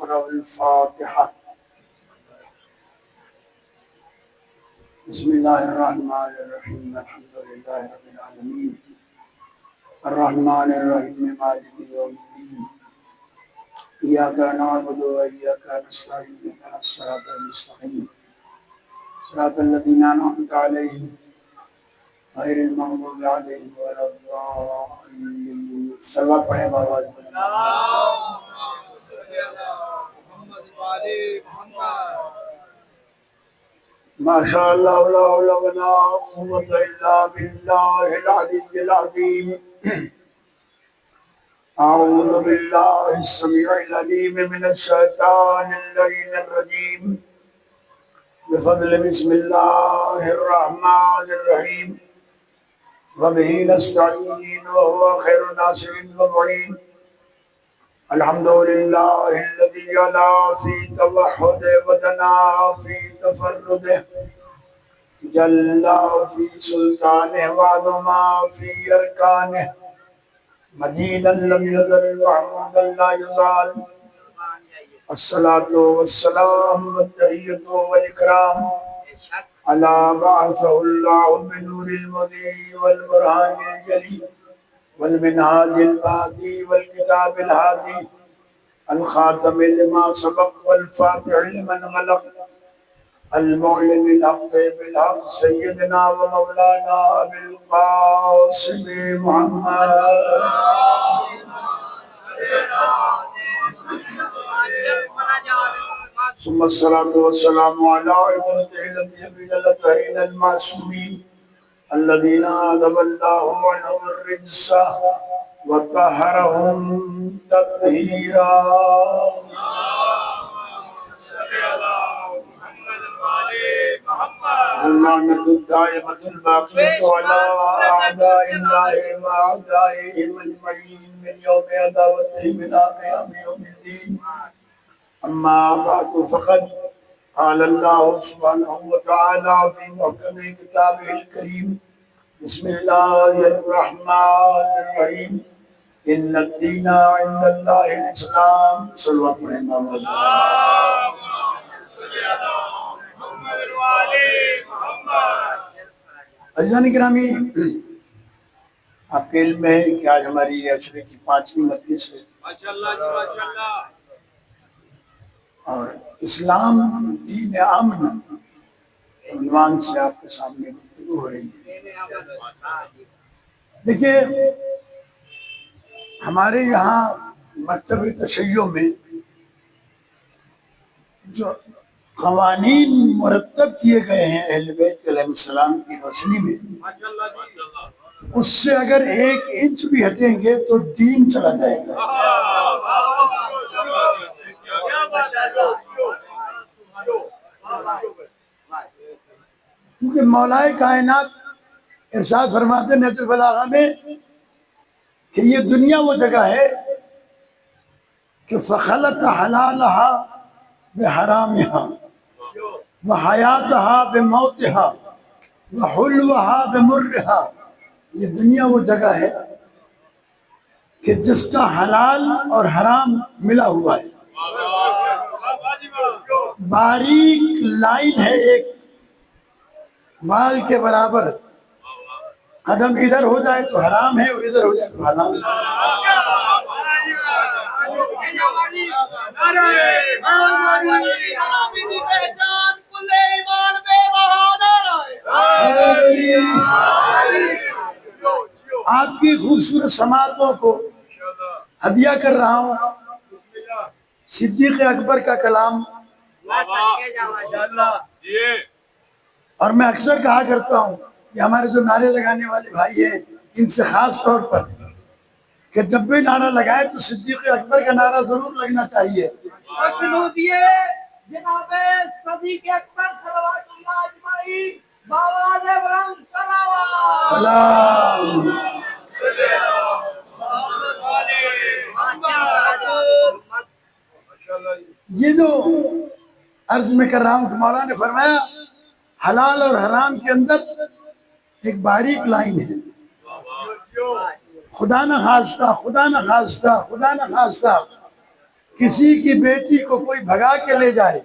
اقرأ الفاتحة. بسم الله الرحمن الرحيم. الحمد لله رب العالمين الرحمن الرحيم مالك يوم الدين إياك نعبد وإياك نستعين اهدنا الصراط المستقيم صراط الذين أنعمت عليهم غير المغضوب عليهم ولا الضالين. صلوات پڑھیں بابا. ما شاء الله لا حول ولا قوة إلا بالله العلي العظيم. أعوذ بالله السميع العليم من الشيطان اللعين الرجيم. بفضل بسم الله الرحمن الرحيم. وبه نستعين وهو خير الناصر ومعين. الحمد لله الذي علا في توحده ودنا في تفرده جل في سلطانه وعظم في أركانه مجيدا لم يزل محمودا لا يزال. الصلاة والسلام والتحية والإكرام على بعثه الله بنور المضيء والبرهان الجلي والمنهاج البادي والكتاب الهادي الخاتم لما سبق والفاتح لمن غلق المعلن الحق بالحق سيدنا ومولانا أبي القاسم محمد. ثم الصلاة والسلام على عبرته الذين الأطهرين المعصومين الذين أذهب الله عنهم الرجس وطهرهم تطهيرا. اللعنة الدائمة الباقية على أعداء الله وأعدائهم أجمعين من يوم عداوتهم إلى قيام يوم الدين. أما بعد فقد قال الله سبحانه وتعالى في محكم كتابه الكريم. بسم الله الرحمن الرحيم. إن الدين عند الله الإسلام. صلى الله عليه وسلم. عزیزان گرامی، آپ کے علم ہے کہ آج ہماری عشرے کی 5ویں مجلس ہے اور اسلام دین امن عنوان سے آپ کے سامنے گفتگو ہو رہی ہے. دیکھیے، ہمارے یہاں مکتب تشیع میں جو قوانین مرتب کیے گئے ہیں اہل بیت علیہ السلام کی روشنی میں، اس سے اگر 1 انچ بھی ہٹیں گے تو دین چلا جائے گا. کیونکہ مولائے کائنات ارشاد فرماتے ہیں نہج البلاغہ میں کہ یہ دنیا وہ جگہ ہے کہ فخلط حلالہا بحرامہا وحیاتہا بموتہا وحلوہا بمرہا. یہ دنیا وہ جگہ ہے کہ جس کا حلال اور حرام ملا ہوا ہے. باریک لائن ہے ایک مال کے برابر. قدم ادھر ہو جائے تو حرام ہے اور ادھر ہو جائے تو حلال ہے. آپ کی خوبصورت سماعتوں کو ہدیہ کر رہا ہوں صدیق اکبر کا کلام. اور میں اکثر کہا کرتا ہوں کہ ہمارے جو نعرے لگانے والے بھائی ہیں ان سے خاص طور پر کہ جب بھی نعرہ لگائے تو صدیق اکبر کا نعرہ ضرور لگنا چاہیے. جناب صدیق اکبر صلوات اللہ اجمعین باواز برہم سلام. یہ جو عرض میں کر رہا ہوں کہ مولانا نے فرمایا حلال اور حرام کے اندر ایک باریک لائن ہے. خدا نہ خواستہ کسی کی بیٹی کو کوئی بھگا کے لے جائے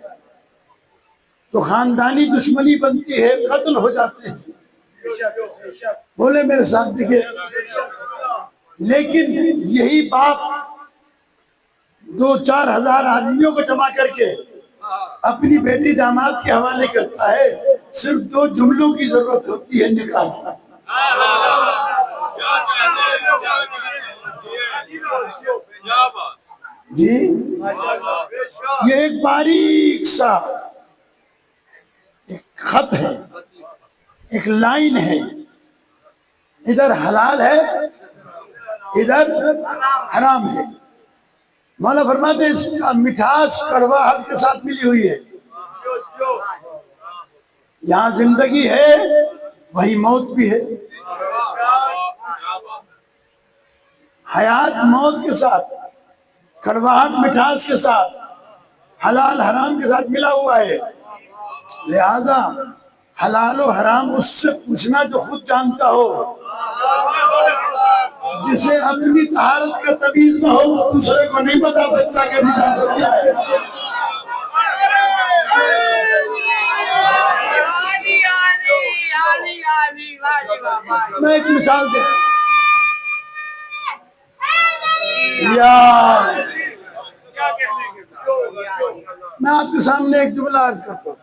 تو خاندانی دشمنی بنتی ہے، قتل ہو جاتے ہیں. بولے میرے ساتھ دیکھیں، لیکن یہی باپ 2-4 ہزار آدمیوں کو جمع کر کے اپنی بیٹی داماد کے حوالے کرتا ہے. صرف 2 جملوں کی ضرورت ہوتی ہے نکاح کی. جی یہ ایک باریک سا ایک خط ہے، ایک لائن ہے. ادھر حلال ہے، ادھر حرام ہے. مولا فرماتے ہیں اس کا مٹھاس کڑواہٹ کے ساتھ ملی ہوئی ہے. یہاں زندگی ہے وہی موت بھی ہے. حیات موت کے ساتھ، کڑواہٹ مٹھاس کے ساتھ، حلال حرام کے ساتھ ملا ہوا ہے. لہذا حلال و حرام اس سے پوچھنا جو خود جانتا ہو. جسے اپنی طہارت کا تمیز نہ ہو دوسرے کو نہیں بتا سکتا کہ نجاست کیا ہے. میں ایک مثال دے میں آپ کے سامنے ایک جملہ عرض کرتا ہوں.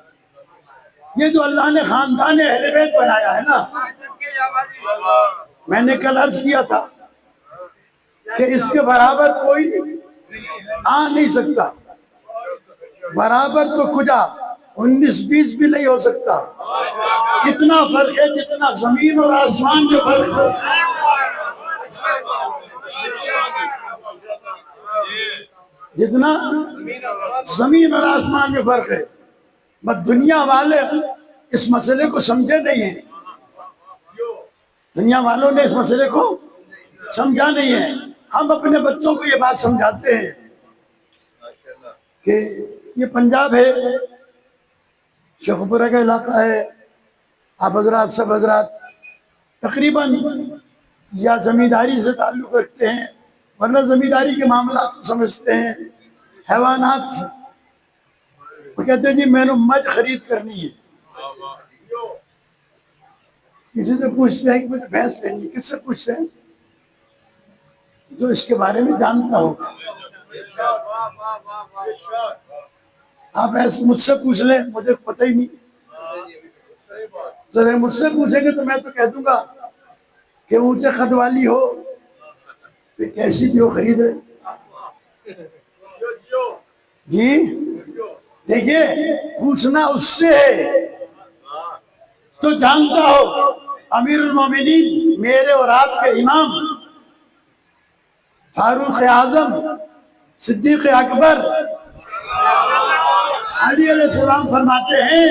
یہ جو اللہ نے خاندان اہل بیت بنایا ہے نا، میں نے کل عرض کیا تھا کہ اس کے برابر کوئی آ نہیں سکتا. برابر تو کجا 19-20 بھی نہیں ہو سکتا. اتنا فرق ہے جتنا زمین اور آسمان میں فرق ہے. جتنا زمین اور آسمان میں فرق ہے. بس دنیا والے اس مسئلے کو سمجھے نہیں ہیں. دنیا والوں نے اس مسئلے کو سمجھا نہیں ہے. ہم اپنے بچوں کو یہ بات سمجھاتے ہیں کہ یہ پنجاب ہے، شیخ پورہ کا علاقہ ہے. آپ حضرات سب حضرات تقریباً یا زمینداری سے تعلق رکھتے ہیں، ورنہ زمینداری کے معاملات کو سمجھتے ہیں. حیوانات سے وہ کہتے ہیں جی میں نے مجھ خرید کرنی ہے. کسی سے پوچھتے ہیں کہ مجھے بھینس لینی ہے، کس سے پوچھتے ہیں؟ جو اس کے بارے میں جانتا ہوگا. آپ ایسے مجھ سے پوچھ لیں، مجھے پتہ ہی نہیں. تو اگر مجھ سے پوچھیں گے تو میں تو کہہ دوں گا کہ اونچے قد والی ہو پھر کیسی بھی ہو خرید رہے. جی دیکھیے پوچھنا اس سے ہے تو جانتا ہو. امیر المومنین میرے اور آپ کے امام فاروق اعظم صدیق اکبر علی علیہ السلام فرماتے ہیں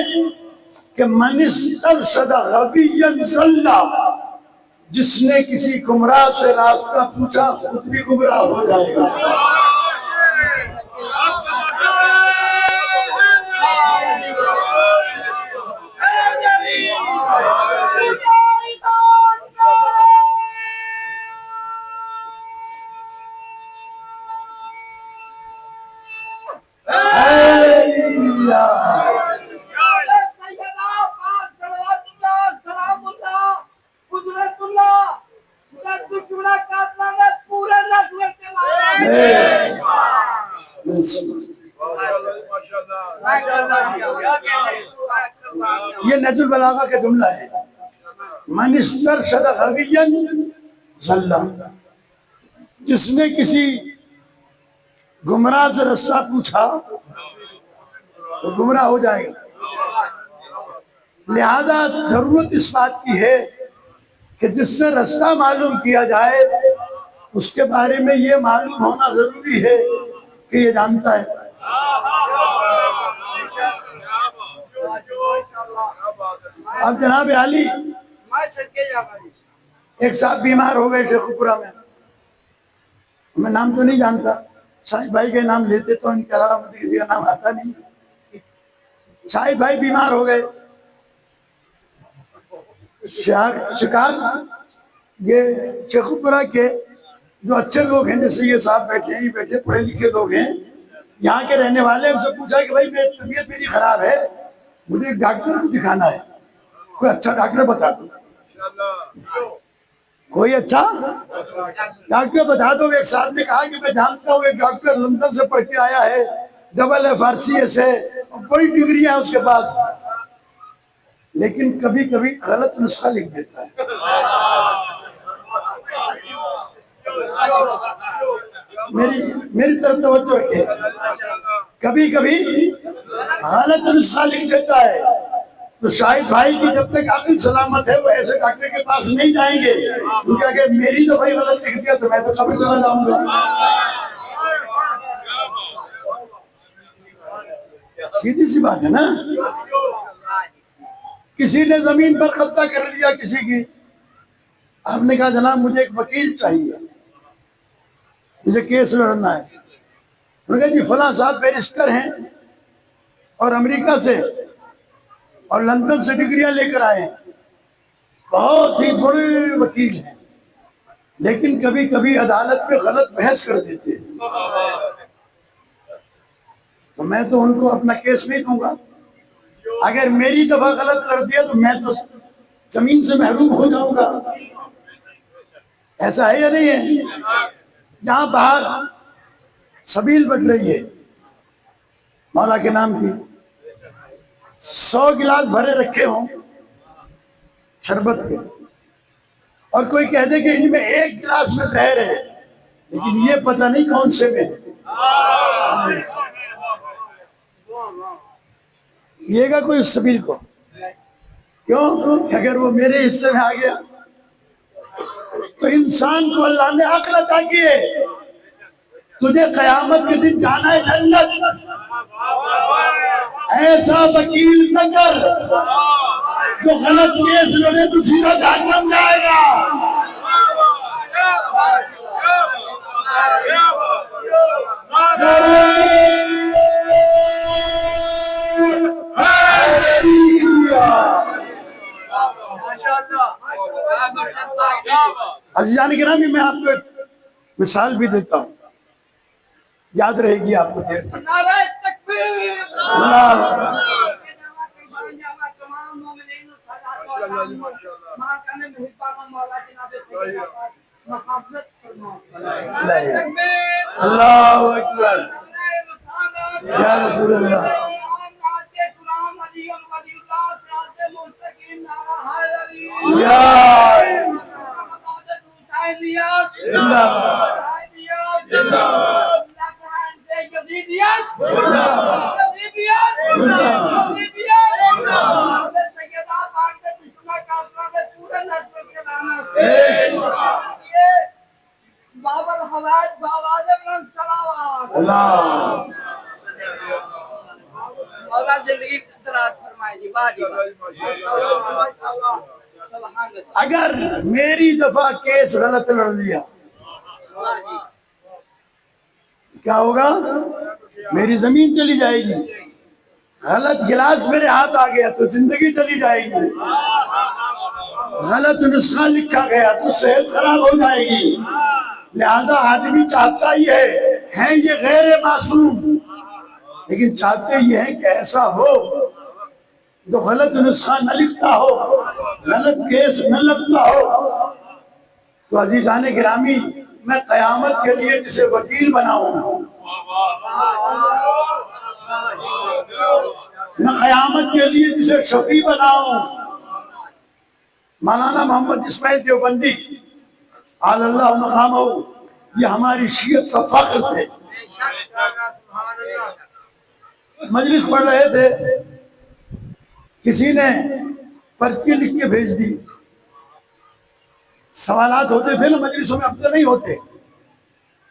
کہ من استرشد غبیا ضل، جس نے کسی گمراہ سے راستہ پوچھا خود بھی گمراہ ہو جائے گا. یہ نہج البلاغہ کا جملہ ہے. من استرشد غبیا ضل، جس نے کسی گمراہ سے راستہ پوچھا تو گمراہ ہو جائے گا. لہذا ضرورت اس بات کی ہے کہ جس سے راستہ معلوم کیا جائے اس کے بارے میں یہ معلوم ہونا ضروری ہے کہ یہ جانتا ہے. اب جناب علی ایک صاحب بیمار ہو گئے شیخ پورہ میں نام تو نہیں جانتا. شاہد بھائی کے نام لیتے تو ان کے علاوہ مجھے کسی کا نام آتا نہیں. شاہد بھائی بیمار ہو گئے. شکار یہ شیخ پورہ کے جو اچھے لوگ ہیں، جیسے یہ صاحب بیٹھے ہیں، یہ بیٹھے پڑھے لکھے لوگ ہیں، یہاں کے رہنے والے ہم سے پوچھا کہ بھائی میری طبیعت میری خراب ہے، مجھے ایک ڈاکٹر کو دکھانا ہے، کوئی اچھا ڈاکٹر بتا دو، کوئی اچھا ڈاکٹر بتا دو۔ ایک صاحب نے کہا کہ میں جانتا ہوں ایک ڈاکٹر لندن سے پڑھ کے آیا ہے، FRCS ہے، بڑی ڈگری ہے اس کے پاس، لیکن کبھی کبھی غلط نسخہ لکھ دیتا ہے۔ میری طرف توجہ رکھے، کبھی کبھی غلط نسخہ لکھ دیتا ہے، تو شاہد بھائی کی جب تک عقل سلامت ہے وہ ایسے ڈاکٹر کے پاس نہیں جائیں گے، کیونکہ اگر میری تو بھائی غلط لکھ دیا تو میں تو قبر چلا جاؤں گا۔ سیدھی سی بات ہے نا۔ کسی نے زمین پر قبضہ کر لیا کسی کی، آپ نے کہا جناب مجھے ایک وکیل چاہیے، مجھے کیس لڑنا ہے۔ انہوں نے کہا جی فلاں صاحب بیرسٹر ہیں اور امریکہ سے اور لندن سے ڈگریاں لے کر آئے ہیں، بہت ہی بڑے وکیل ہیں، لیکن کبھی کبھی عدالت میں غلط بحث کر دیتے ہیں، تو میں تو ان کو اپنا کیس نہیں دوں گا۔ اگر میری دفعہ غلط کر دیا تو میں تو زمین سے محروم ہو جاؤں گا۔ ایسا ہے یا نہیں ہے؟ جہاں باہر سبیل بٹ رہی ہے مولا کے نام کی، 100 گلاس بھرے رکھے ہوں شربت کے، اور کوئی کہہ دے کہ ان میں 1 گلاس میں زہر ہے، لیکن یہ پتہ نہیں کون سے میں یہ گا کوئی اس سبیل کو، کیوں کہ اگر وہ میرے حصے میں آ گیا تو انسان کو اللہ نے عقل عطا کی ہے، تجھے قیامت کے دن جانا ہے جنت، ایسا وکیل نہ کر جو غلط کیس لڑے تو سیدھا جہنم جائے گا۔ عزیزان گرامی میں آپ کو ایک مثال بھی دیتا ہوں، یاد رہے گی آپ کو دیر تک۔ نعرہ تکبیر، اللہ اللہ اکبر یا رسول اللہ۔ اللہ مولا زندگی قرات فرمائے جی، واہ جی اگر میری دفعہ کیس غلط لڑ لیا واہ جی، کیا ہوگا؟ میری زمین چلی جائے گی، غلط گلاس میرے ہاتھ آ گیا تو زندگی چلی جائے گی، غلط نسخہ لکھا گیا تو صحت خراب ہو جائے گی۔ لہذا آدمی چاہتا ہی ہے یہ غیر معصوم، لیکن چاہتے یہ ہیں کہ ایسا ہو جو غلط نسخہ نہ لکھتا ہو، غلط کیس نہ لگتا ہو۔ تو عزیزان گرامی میں قیامت کے لیے جسے وکیل بناؤں، میں قیامت کے لیے جسے شفیع بناؤں، مولانا محمد اسماعیل دیوبندی علی اللہ مقامہ، یہ ہماری شیعت کا فخر تھے۔ مجلس پڑھ رہے تھے، کسی نے پرچی لکھ کے بھیج دی، سوالات ہوتے تھے نا مجلسوں میں، اب تو نہیں ہوتے،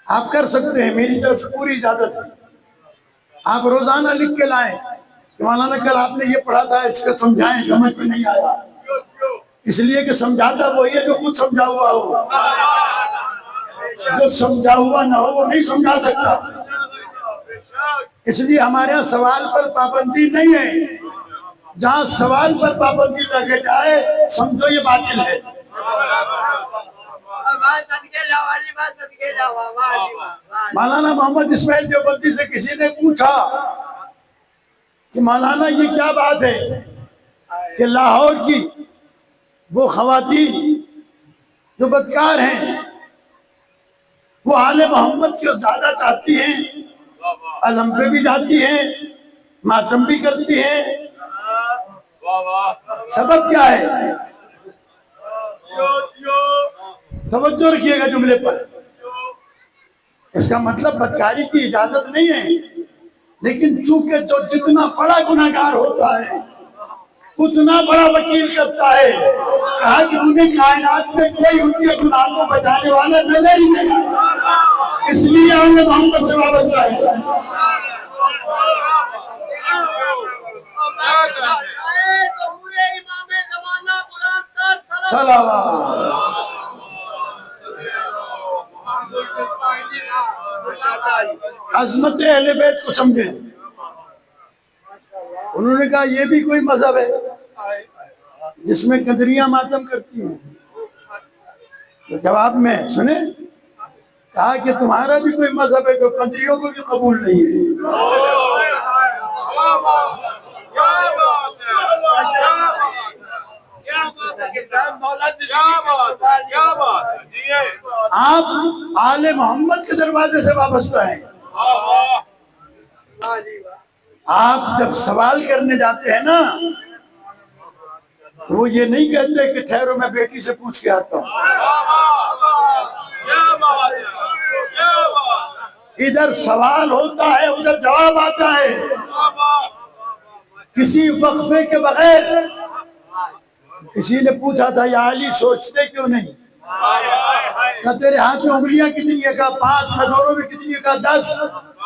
آپ کر سکتے ہیں، میری طرف سے پوری اجازت ہے، آپ روزانہ لکھ کے لائیں کہ مولانا کل آپ نے یہ پڑھا تھا، اس کا سمجھائیں، سمجھ میں نہیں آیا، اس لیے کہ سمجھاتا وہی ہے جو خود سمجھا ہوا ہو، جو سمجھا ہوا نہ ہو وہ نہیں سمجھا سکتا۔ اس لیے ہمارے یہاں سوال پر پابندی نہیں ہے، جہاں سوال پر پابندی لگے جائے سمجھو یہ باطل ہے۔ مولانا محمد اسماعیل دیوبندی سے کسی نے پوچھا کہ مولانا یہ کیا بات ہے کہ لاہور کی وہ خواتین جو بدکار ہیں وہ آل محمد کو زیادہ چاہتی ہیں، علم پہ بھی جاتی ہیں، ماتم بھی کرتی ہیں، سبب کیا ہے؟ توجہ رکھیے گا جملے پر. اس کا مطلب بدکاری کی اجازت نہیں ہے، لیکن چونکہ جو جتنا بڑا گناہگار ہوتا ہے اتنا بڑا وکیل کرتا ہے. کہا کہ انہیں کائنات میں کوئی ان کے گناہ کو بچانے والا نظر ہی نہیں، اس لیے ہمیں محمد سے وابستہ ہے. عظمت اہل بیت کو سمجھیں. انہوں نے کہا یہ بھی کوئی مذہب ہے جس میں قدریاں ماتم کرتی ہیں؟ تو جواب میں سنیں، کہا کہ تمہارا بھی کوئی مذہب ہے جو قدریوں کو بھی قبول نہیں ہے. آپ آل محمد کے دروازے سے وابستہ ہیں. آپ جب سوال کرنے جاتے ہیں نا تو وہ یہ نہیں کہتے کہ ٹھہرو میں بیٹی سے پوچھ کے آتا ہوں. ادھر سوال ہوتا ہے ادھر جواب آتا ہے، کسی وقفے کے بغیر. کسی نے پوچھا تھا یا علی سوچتے کیوں نہیں؟ کہا تیرے ہاتھ میں انگلیاں کتنی ہے؟ کہا 5. کہا دونوں میں کتنی ہے؟ کہا 10.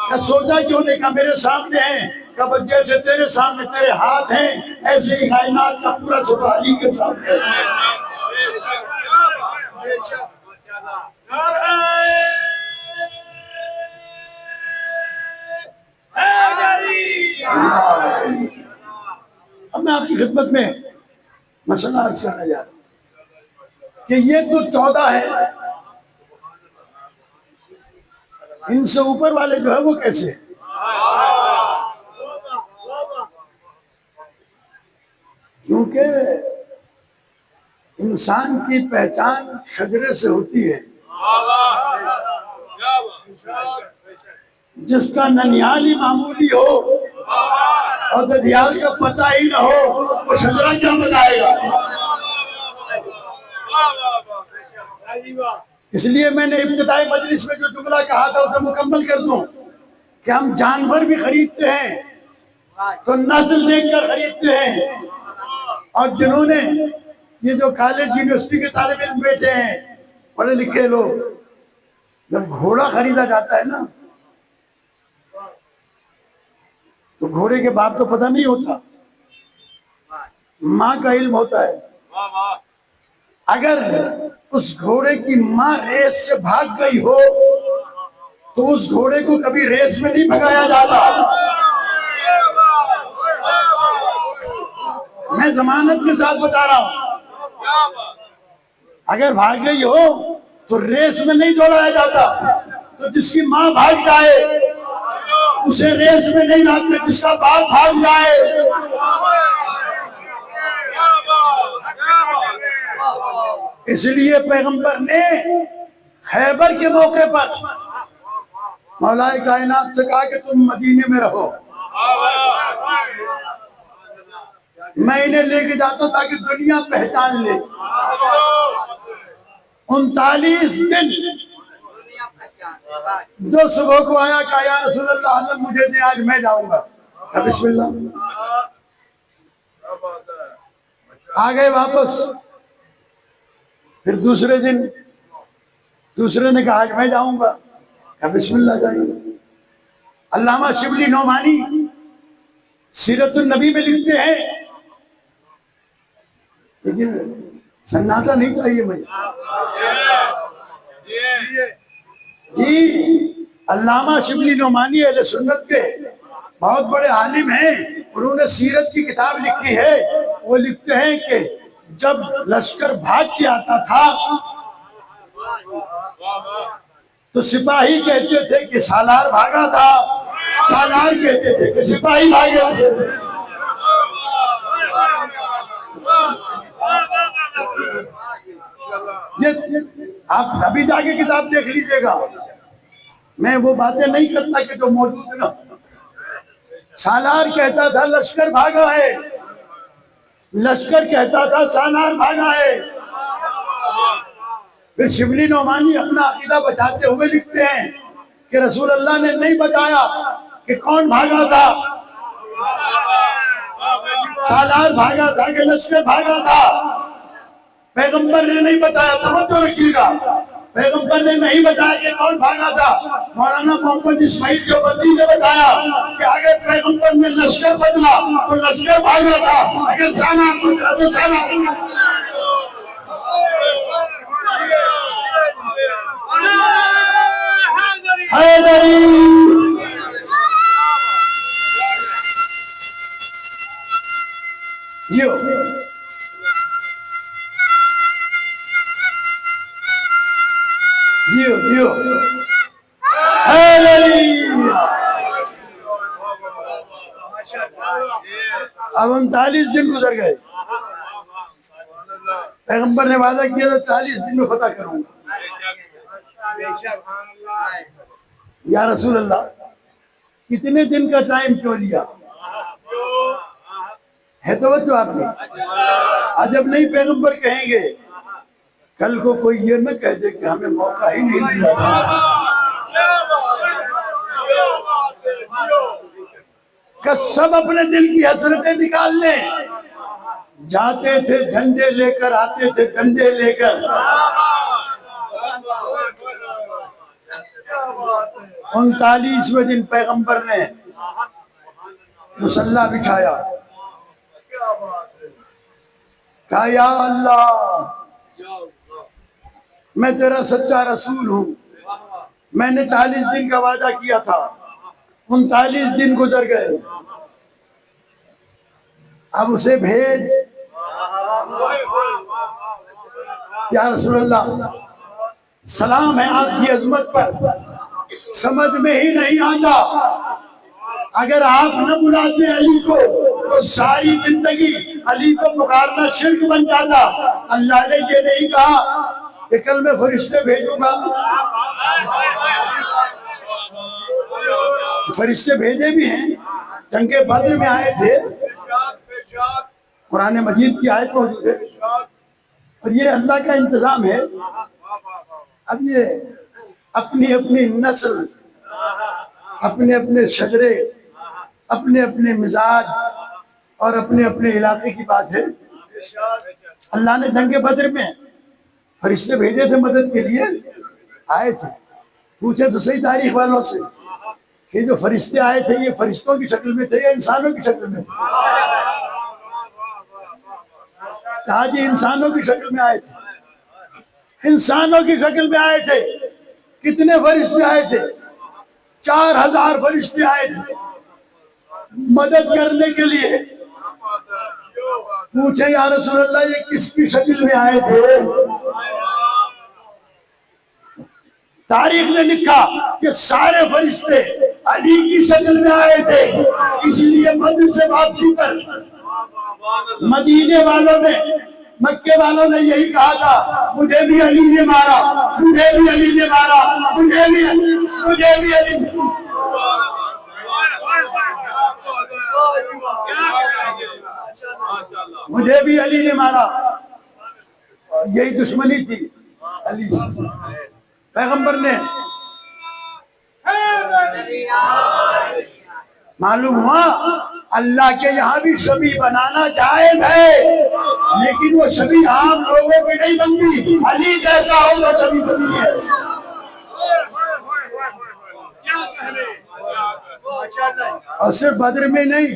کہا سوچا کیوں نہیں؟ کہا میرے سامنے ہیں. کہا بس جیسے تیرے سامنے تیرے ہاتھ ہیں ایسے ہی کائنات کا پورا صفحہ علی کے سامنے ہے. اب میں آپ کی خدمت میں مسئلہ عرض کرنے جا رہا ہوں کہ یہ تو 14 ہے، ان سے اوپر والے جو ہے وہ کیسے ہیں؟ کیونکہ انسان کی پہچان شجرے سے ہوتی ہے. جس کا ننیال ہی معمولی ہو اور ددیال کا پتہ ہی نہ ہو وہ شجرہ کیا بتائے گا؟ اس لیے میں نے ابتدائی مجلس میں جو جملہ کہا تھا اسے مکمل کر دوں کہ ہم جانور بھی خریدتے ہیں تو نسل دیکھ کر خریدتے ہیں. اور جنہوں نے یہ جو کالج یونیورسٹی کے طالب علم بیٹھے ہیں پڑھے لکھے لوگ، جب گھوڑا خریدا جاتا ہے نا تو گھوڑے کے باپ تو پتہ نہیں ہوتا، ماں کا علم ہوتا ہے. اگر اس گھوڑے کی ماں ریس سے بھاگ گئی ہو تو اس گھوڑے کو کبھی ریس میں نہیں بھگایا جاتا. میں ضمانت کے ساتھ بتا رہا ہوں، اگر بھاگ گئی ہو تو ریس میں نہیں دوڑایا جاتا. تو جس کی ماں بھاگ جائے اسے ریس میں نہیں لاتے، جس کا باپ بھاگ جائے. اس لیے پیغمبر نے خیبر کے موقع پر مولا کائنات سے کہا کہ تم مدینے میں رہو، میں انہیں لے کے جاتا ہوں تاکہ دنیا پہچان لے. 39 دن جو صبح کو آیا کہا یا رسول اللہ حضرت مجھے دے، آج میں جاؤں گا. کہا بسم اللہ. آ گئے واپس. پھر دوسرے دن دوسرے نے کہا آج میں جاؤں گا. کہا بسم اللہ جائیں. علامہ شبلی نعمانی سیرت النبی میں لکھتے ہیں، لیکن سناٹا نہیں چاہیے مجھے. جی علامہ شبلی نعمانی اہل سنت کے بہت بڑے عالم ہیں، انہوں نے سیرت کی کتاب لکھی ہے. وہ لکھتے ہیں کہ جب لشکر بھاگ کے آتا تھا تو سپاہی کہتے تھے کہ سالار بھاگا تھا، سالار کہتے تھے کہ سپاہی بھاگا تھا۔ یہ آپ ابھی جا کے کتاب دیکھ لیجئے گا، میں وہ باتیں نہیں کرتا کہ جو موجود نہ۔ سالار کہتا تھا لشکر بھاگا ہے، لشکر کہتا تھا سالار بھاگا ہے۔ پھر شبلی نعمانی اپنا عقیدہ بچاتے ہوئے لکھتے ہیں کہ رسول اللہ نے نہیں بتایا کہ کون بھاگا تھا، سالار بھاگا تھا کہ لشکر بھاگا تھا۔ پیغمبر نے نہیں بتایا، توجہ رکھیے گا، پیغمبر نے نہیں بتایا کہ کون بھاگا تھا۔ مولانا محمد اسماعیل دیوبندی نے بتایا کہ اگر پیغمبر نے لشکر بدلا تو لشکر بھاگا تھا، اگر سالار بدلا تو سالار۔ حیدری جیو جیو جیو حیدری۔ اب 39 دن گزر گئے، پیغمبر نے وعدہ کیا تھا 40 دن میں فتح کروں گا۔ یا رسول اللہ کتنے دن کا ٹائم کیوں لیا ہے؟ توجہ آپ نے عجب نہیں پیغمبر کہیں گے کل کو کوئی یہ نہ کہہ دے کہ ہمیں موقع ہی نہیں دیا، کہ سب اپنے دل کی حسرتیں نکال لیں۔ جاتے تھے جھنڈے لے کر، آتے تھے ڈنڈے لے کر۔ 39ویں دن پیغمبر نے مصلی بچھایا، کہا یا اللہ میں تیرا سچا رسول ہوں، میں نے 40 دن کا وعدہ کیا تھا، 39 دن گزر گئے، اب اسے بھیج۔ یا رسول اللہ سلام ہے آپ کی عظمت پر، سمجھ میں ہی نہیں آتا، اگر آپ نہ بلاتے علی کو تو ساری زندگی علی کو پکارنا شرک بن جاتا۔ اللہ نے یہ نہیں کہا کہ کل میں فرشتے بھیجوں گا، فرشتے بھیجے بھی ہیں، جنگ بدر میں آئے تھے، قرآن مجید کی آیت موجود ہے، اور یہ اللہ کا انتظام ہے۔ اب یہ اپنی اپنی نسل، اپنے اپنے شجرے، اپنے اپنے مزاج اور اپنے اپنے علاقے کی بات ہے۔ اللہ نے جنگ بدر میں فرشتے بھیجے تھے مدد کے لیے، آئے تھے، پوچھے تو صحیح تاریخ والوں سے کہ جو فرشتے آئے تھے یہ فرشتوں کی شکل میں تھے یا انسانوں کی شکل میں تھے؟ کہا جی انسانوں کی شکل میں آئے تھے، انسانوں کی شکل میں آئے تھے۔ کتنے فرشتے آئے تھے؟ 4000 فرشتے آئے تھے مدد کرنے کے لیے۔ پوچھے یا رسول اللہ یہ کس کی شکل میں آئے تھے؟ تاریخ نے لکھا کہ سارے فرشتے علی کی شکل میں آئے تھے، اس لیے بدر سے واپسی پر مدینے والوں نے، مکے والوں نے یہی کہا تھا مجھے بھی علی نے مارا، مجھے بھی علی نے مارا، مجھے بھی علی نے، مجھے بھی علی نے مارا۔ یہی دشمنی تھی علی سے۔ پیغمبر نے معلوم ہوا اللہ کے یہاں بھی شبیہ بنانا جائز ہے، لیکن وہ شبیہ عام لوگوں پہ نہیں بنتی، علی جیسا ہو وہ شبیہ بنتی ہے۔ اور صرف بدر میں نہیں،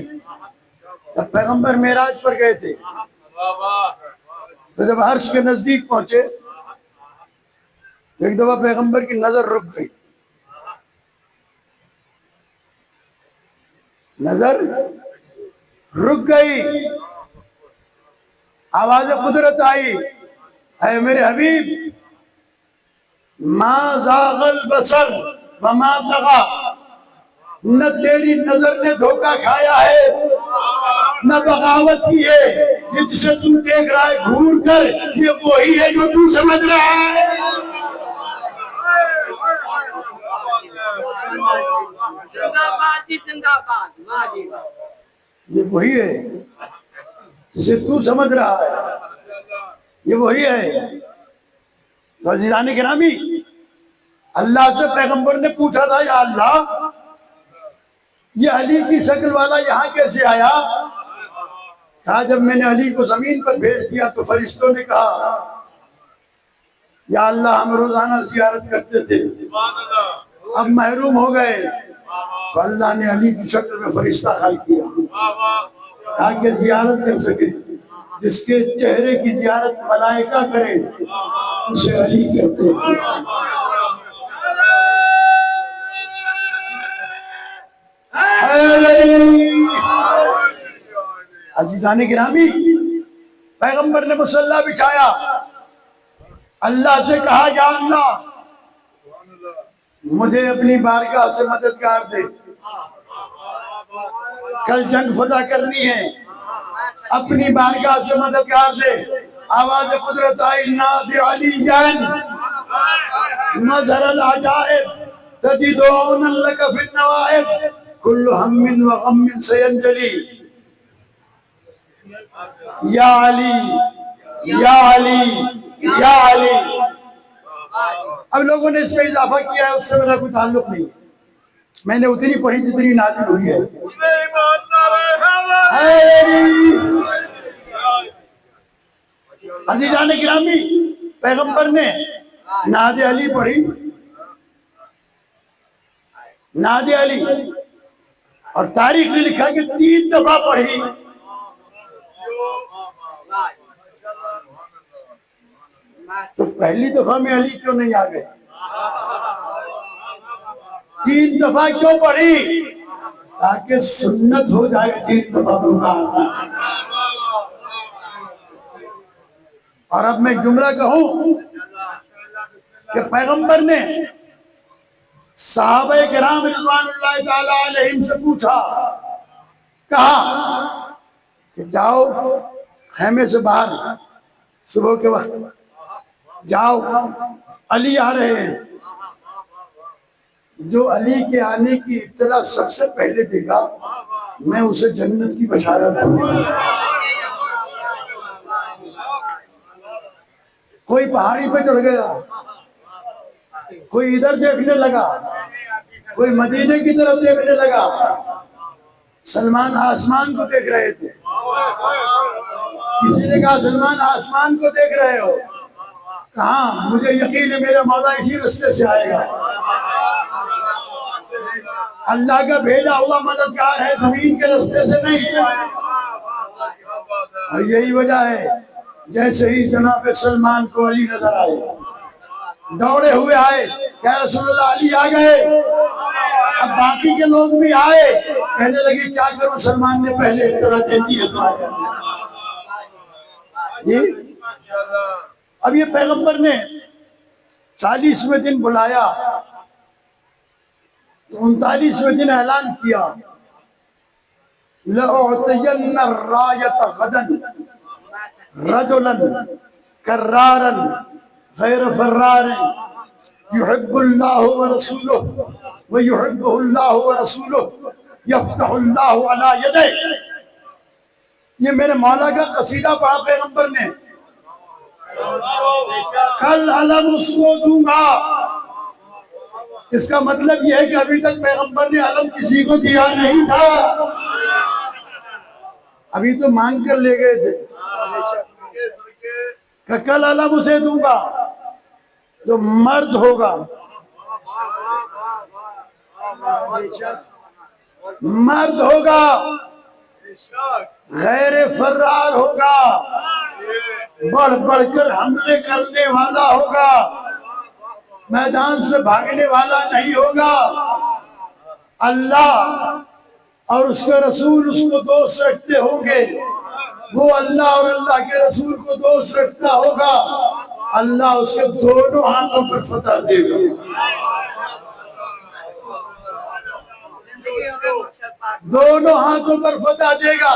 جب پیغمبر معراج پر گئے تھے تو جب عرش کے نزدیک پہنچے ایک دفعہ پیغمبر کی نظر رک گئی، نظر رک گئی، آواز قدرت آئی، اے میرے حبیب ما زاغ البصر وما طغى، نہ تیری نظر نے دھوکہ کھایا ہے نہ بغاوت کی ہے، یہ جسے تو دیکھ رہا ہے گھور کر، یہ وہی ہے جو تو سمجھ رہا ہے۔ زندہ باد جی، زندہ باد، واہ جی واہ۔ یہ وہی ہے جسے تو سمجھ رہا ہے، یہ وہی ہے۔ تو عزیزان گرامی، اللہ سے پیغمبر نے پوچھا تھا یا اللہ یہ علی کی شکل والا یہاں کیسے آیا؟ کہا جب میں نے علی کو زمین پر بھیج دیا تو فرشتوں نے کہا یا اللہ ہم روزانہ زیارت کرتے تھے، اب محروم ہو گئے، تو اللہ نے علی کی شکل میں فرشتہ خلق کیا تاکہ زیارت کر سکے۔ جس کے چہرے کی زیارت ملائکہ کرے اسے علی کہتے ہیں۔ عزیزان گرامی، پیغمبر نے مصلی بچھایا، اللہ سے کہا یا اللہ مجھے اپنی بارگاہ سے مددگار دے، کل جنگ فتح کرنی ہے، اپنی بارگاہ سے مددگار دے۔ آواز قدرت آئی نادی علیین مظہر العجائب تجد عونا لک فی النوائب کل ہم و غم سینجلی۔ یا علی یا علی یا علی۔ اب لوگوں نے اس میں اضافہ کیا ہے، اس سے میرا کوئی تعلق نہیں ہے، میں نے اتنی پڑھی جتنی نازل ہوئی ہے۔ عزیزان گرامی، پیغمبر نے ناد علی پڑھی، ناد علی، اور تاریخ نے لکھا کہ 3 دفعہ پڑھی۔ تو پہلی دفعہ میں علی کیوں نہیں آ گئے؟ 3 دفعہ کیوں پڑھی؟ تاکہ سنت ہو جائے 3 دفعہ پکارنا۔ اور اب میں جملہ کہوں کہ پیغمبر نے صحابہ کرام رضوان اللہ تعالی علیہم سے پوچھا، کہا کہ جاؤ خیمے سے باہر صبح کے وقت جاؤ، علی آ رہے ہیں۔ جو علی کے آنے کی اطلاع سب سے پہلے دے گا میں اسے جنت کی بشارت دوں گا۔ کوئی پہاڑی پہ چڑھ گیا، کوئی ادھر دیکھنے لگا، کوئی مدینے کی طرف دیکھنے لگا، سلمان آسمان کو دیکھ رہے تھے، کسی نے کہا سلمان آسمان کو دیکھ رہے ہو؟ کہاں؟ مجھے یقین ہے میرا مولا اسی رستے سے آئے گا۔ اللہ کا بھیجا ہوا مددگار ہے، زمین کے رستے سے نہیں۔ اور یہی وجہ ہے جیسے ہی جناب سلمان کو علی نظر آئے دوڑے ہوئے آئے، کہ رسول اللہ علی آ گئے۔ اب باقی کے لوگ بھی آئے، کہنے لگے کیا کروں، سلمان نے پہلے اطلاع دے دی ہے تمہارے۔ اب یہ پیغمبر نے 40ویں دن بلایا، 39ویں دن اعلان کیا لَأُعْطِيَنَّ الرَّایَةَ غَدًا رَجُلًا كَرَّارًا غَيْرَ فَرَّارٍ يُحِبُّ اللَّهُ وَرَسُولُهُ وَيُحِبُّهُ اللَّهُ وَرَسُولُهُ يَفْتَحُ اللَّهُ عَلَى يَدَيْهِ۔ یہ میرے مولا کا قصیدہ پڑھا پیغمبر نے، کل علم اس کو دوں گا۔ اس کا مطلب یہ ہے کہ ابھی تک پیغمبر نے علم کسی کو دیا نہیں تھا، ابھی تو مانگ کر لے گئے تھے کہ کل علم اسے دوں گا جو مرد ہوگا، مرد ہوگا، غیر فرار ہوگا، بڑھ بڑھ کر حملے کرنے والا ہوگا، میدان سے بھاگنے والا نہیں ہوگا۔ اللہ اور اس کے رسول اس کو دوست رکھتے ہوں گے، وہ اللہ اور اللہ کے رسول کو دوست رکھتا ہوگا۔ اللہ اس کے دونوں ہاتھوں پر فتح دے گا. دونوں ہاتھوں پر فتح دے گا.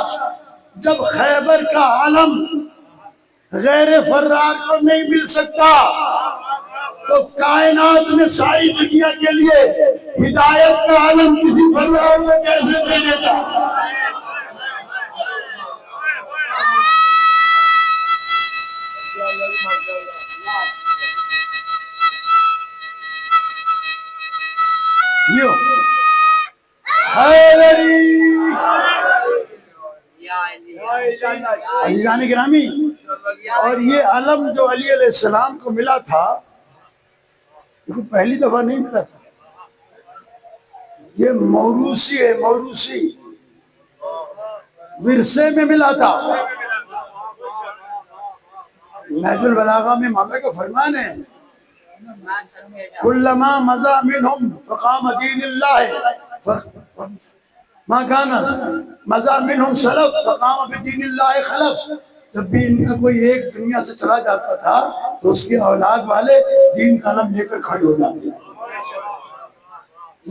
جب خیبر کا عالم غیر فرار کو نہیں مل سکتا تو کائنات میں ساری دنیا کے لیے ہدایت کا عالم کسی فرار کو کیسے دے دیتا. یہ حیدری عزیزان گرامی، اور یہ علم جو علی علیہ السلام کو ملا تھا یہ کوئی پہلی دفعہ نہیں ملا تھا. یہ موروثی ہے، موروثی ورثے میں ملا تھا. نہج البلاغہ میں مولا کا فرمان ہے کلما مضى منهم فقام دین اللہ ما كان مضى منهم سلف فقام بدین اللہ خلف. جب بھی ان کا کوئی ایک دنیا سے چلا جاتا تھا تو اس کے اولاد والے دین کا علم لے کر کھڑے ہو جاتے تھے.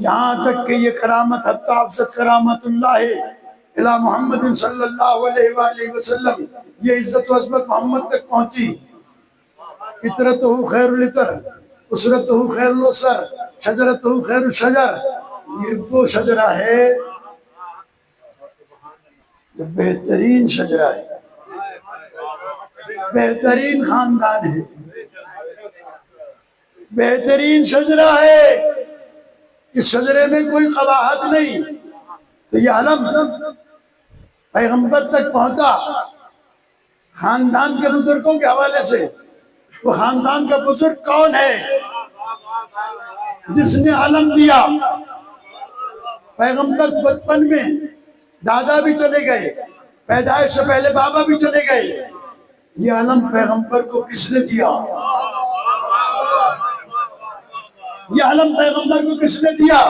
یہاں تک کہ یہ کرامت حتی افضل کرامت اللہ الہ محمد صلی اللہ علیہ وآلہ وسلم، یہ عزت و عظمت محمد تک پہنچی. عطرتہ خیر العطر، اسرتہ خیر الاسر، شجرتہ خیر الشجر. یہ وہ شجرہ ہے جو بہترین شجرہ ہے، بہترین خاندان ہے، بہترین شجرہ ہے. اس شجرے میں کوئی قباحت نہیں. تو یہ علم پیغمبر تک پہنچا خاندان کے بزرگوں کے حوالے سے. وہ خاندان کا بزرگ کون ہے جس نے علم دیا؟ پیغمبر بچپن میں دادا بھی چلے گئے، پیدائش سے پہلے بابا بھی چلے گئے. یہ علم پیغمبر کو کس نے دیا؟ یہ علم پیغمبر کو کس نے دیا؟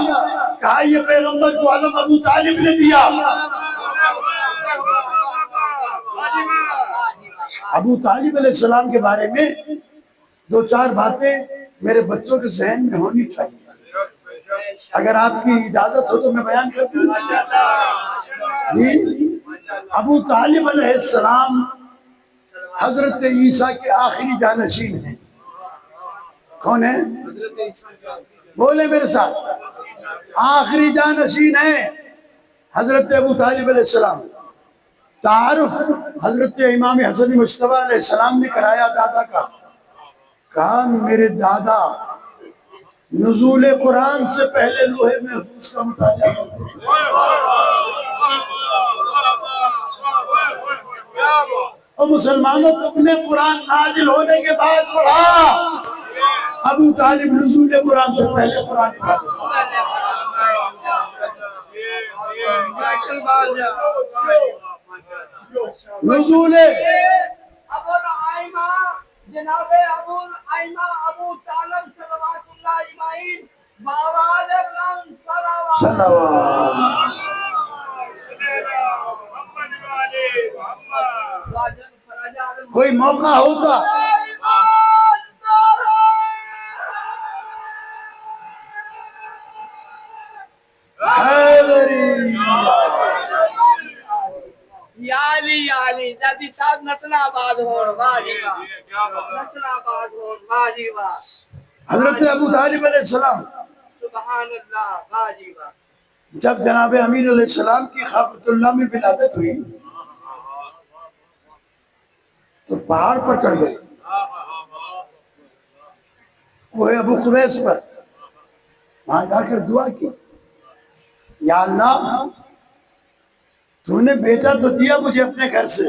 کہا یہ پیغمبر کو علم ابو طالب نے دیا. ابو طالب علیہ السلام کے بارے میں دو چار باتیں میرے بچوں کے ذہن میں ہونی چاہیے. اگر آپ کی اجازت ہو تو میں بیان کر دوں. ابو طالب علیہ السلام حضرت عیسیٰ کے آخری جانشین ہیں. کون ہیں؟ بولے میرے ساتھ. آخری جانشین ہیں حضرت ابو طالب علیہ السلام. تعارف حضرت امام حسن مجتبیٰ علیہ السلام نے کرایا دادا کا. کہا میرے دادا نزول قرآن سے پہلے لوح محفوظ کا مطالعہ کرتے تھے. اور مسلمانوں تم نے قرآن نازل ہونے کے بعد پڑھا. ابو طالب نزول قرآن سے پہلے قرآن پڑھا. نزول ابو الائمہ جناب ابو الائمہ ابو طالب صلوات اللہ اجمعین مواد رنگ صلوات. کوئی موقع ہوتا یا علی زادی صاحب نسل آباد ہون. واہ جی واہ، نسل آباد ہون. واہ جی واہ. حضرت ابو طالب علیہ السلام سبحان اللہ. واہ جی واہ. جب جناب امین علیہ السلام کی خافت اللہ میں ولادت ہوئی تو پہاڑ پر چڑھ گئے، وہ ابو قبیس پر. وہاں جا کر دعا کی، یا اللہ تو نے بیٹا تو دیا مجھے اپنے گھر سے،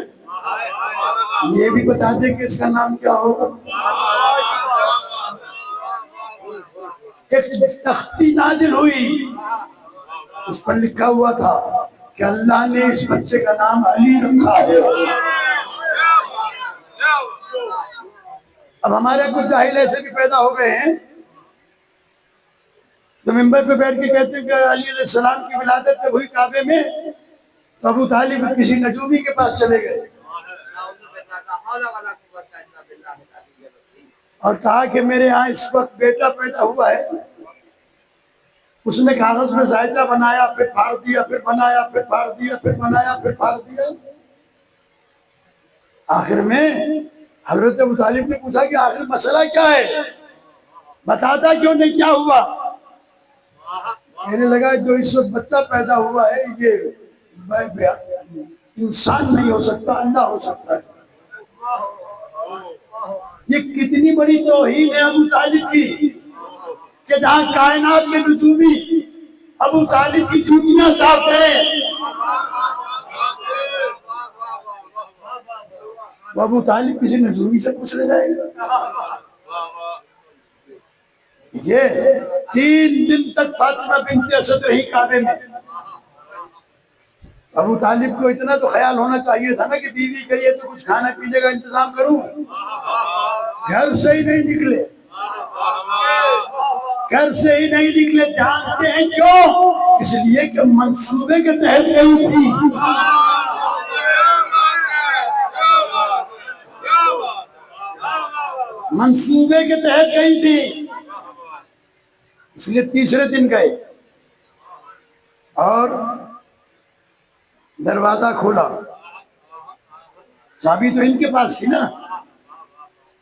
یہ بھی بتا دے کہ اس کا نام کیا ہوگا. ایک تختی نازل ہوئی، اس پر لکھا ہوا تھا کہ اللہ نے اس بچے کا نام علی رکھا ہے. اب ہمارے کچھ جاہل ایسے بھی پیدا ہو گئے ہیں جو ممبر پہ بیٹھ کے کہتے ہیں کہ علی علیہ السلام کی ولادت جب ہوئی کعبے میں تو ابو طالب کسی نجومی کے پاس چلے گئے. اور کہا کہ میرے ہاں اس وقت بیٹا پیدا ہوا ہے. اس نے کاغذ میں ذائقہ بنایا، پھر پھاڑ دیا، پھر بنایا، پھر پھاڑ دیا، پھر بنایا، پھر پھاڑ دیا. آخر میں حضرت ابو طالب نے پوچھا کہ آخر مسئلہ کیا ہے، بتاتا کیوں نہیں، کیا ہوا؟ کہنے لگا جو اس وقت بچہ پیدا ہوا ہے یہ انسان نہیں ہو سکتا، اللہ ہو سکتا ہے. یہ کتنی بڑی توہین ہے ابو طالب کی کہ جہاں کائنات کے نجومی ابو طالب کی جوتیاں صاف کریں، وہ ابو طالب کسی نجومی سے پوچھنے جائے گا. یہ 3 دن تک فاطمہ بنت اسد رہی کعبے میں. ابو طالب کو اتنا تو خیال ہونا چاہیے تھا نا کہ بیوی گئی ہے تو کچھ کھانا پینے کا انتظام کروں. گھر سے ہی نہیں نکلے، گھر سے ہی نہیں نکلے. جانتے ہیں کیوں؟ اس لیے کہ منصوبے کے تحت گئی تھی. منصوبے کے تحت گئی تھی، اس لیے تیسرے دن گئے اور دروازہ کھولا. چابی تو ان کے پاس تھی نا.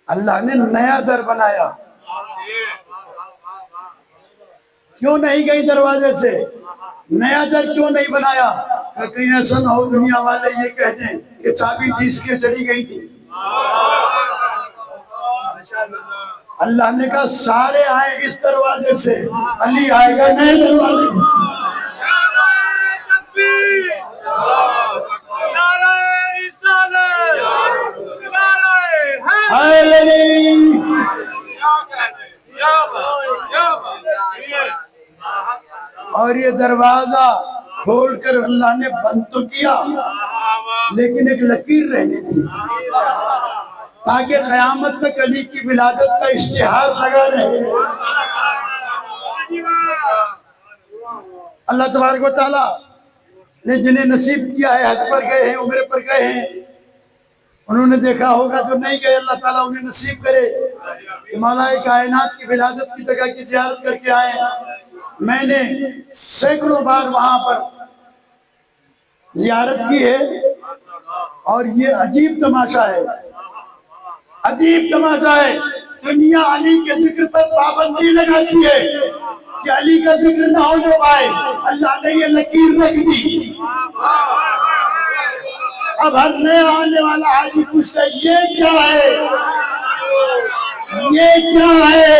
اللہ نے نیا در بنایا. کیوں نہیں گئی دروازے سے؟ نیا در کیوں نہیں بنایا؟ کہ کہیں ایسا نہ ہو دنیا والے یہ کہہ دیں کہ چابی تھی اس لیے چلی گئی تھی. اللہ نے کہا سارے آئے اس دروازے سے، علی آئے گا نئے دروازے سے. اور یہ دروازہ کھول کر اللہ نے بند تو کیا لیکن ایک لکیر رہنے دی تاکہ قیامت تک علی کی ولادت کا اشتہار لگا رہے. اللہ تبارک و تعالیٰ نے جنہیں نصیب کیا ہے حج پر گئے ہیں، عمرے پر گئے ہیں، انہوں نے دیکھا ہوگا. جو نہیں گئے اللہ تعالیٰ انہیں نصیب کرے کہ مولا کائنات کی ولادت کی جگہ کی زیارت کر کے آئیں. میں نے سینکڑوں بار وہاں پر زیارت کی ہے اور یہ عجیب تماشا ہے، عجیب تماشا ہے. دنیا علی کے ذکر پر پابندی لگاتی ہے کہ علی کا ذکر نہ ہو جو پائے. اللہ نے یہ لکیر رکھ دی. اب ہر نیا آنے والا حاجی پوچھتا ہے یہ کیا ہے، یہ کیا ہے،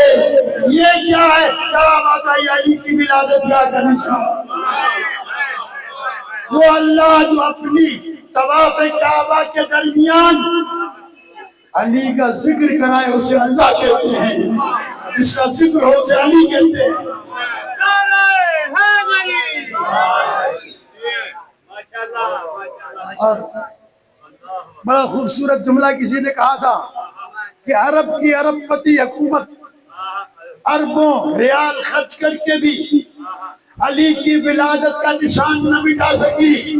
یہ کیا ہے؟ جواب آتا ہے علی کی ولادت کا نشان. وہ اللہ جو اپنی طواف کعبہ کے درمیان علی کا ذکر کرائے اسے اللہ کہتے ہیں، جس کا ذکر ہو اسے علی کہتے ہیں. اور بڑا خوبصورت جملہ کسی نے کہا تھا کہ عرب کی ارب پتی حکومت اربوں ریال خرچ کر کے بھی علی کی ولادت کا نشان نہ مٹا سکی،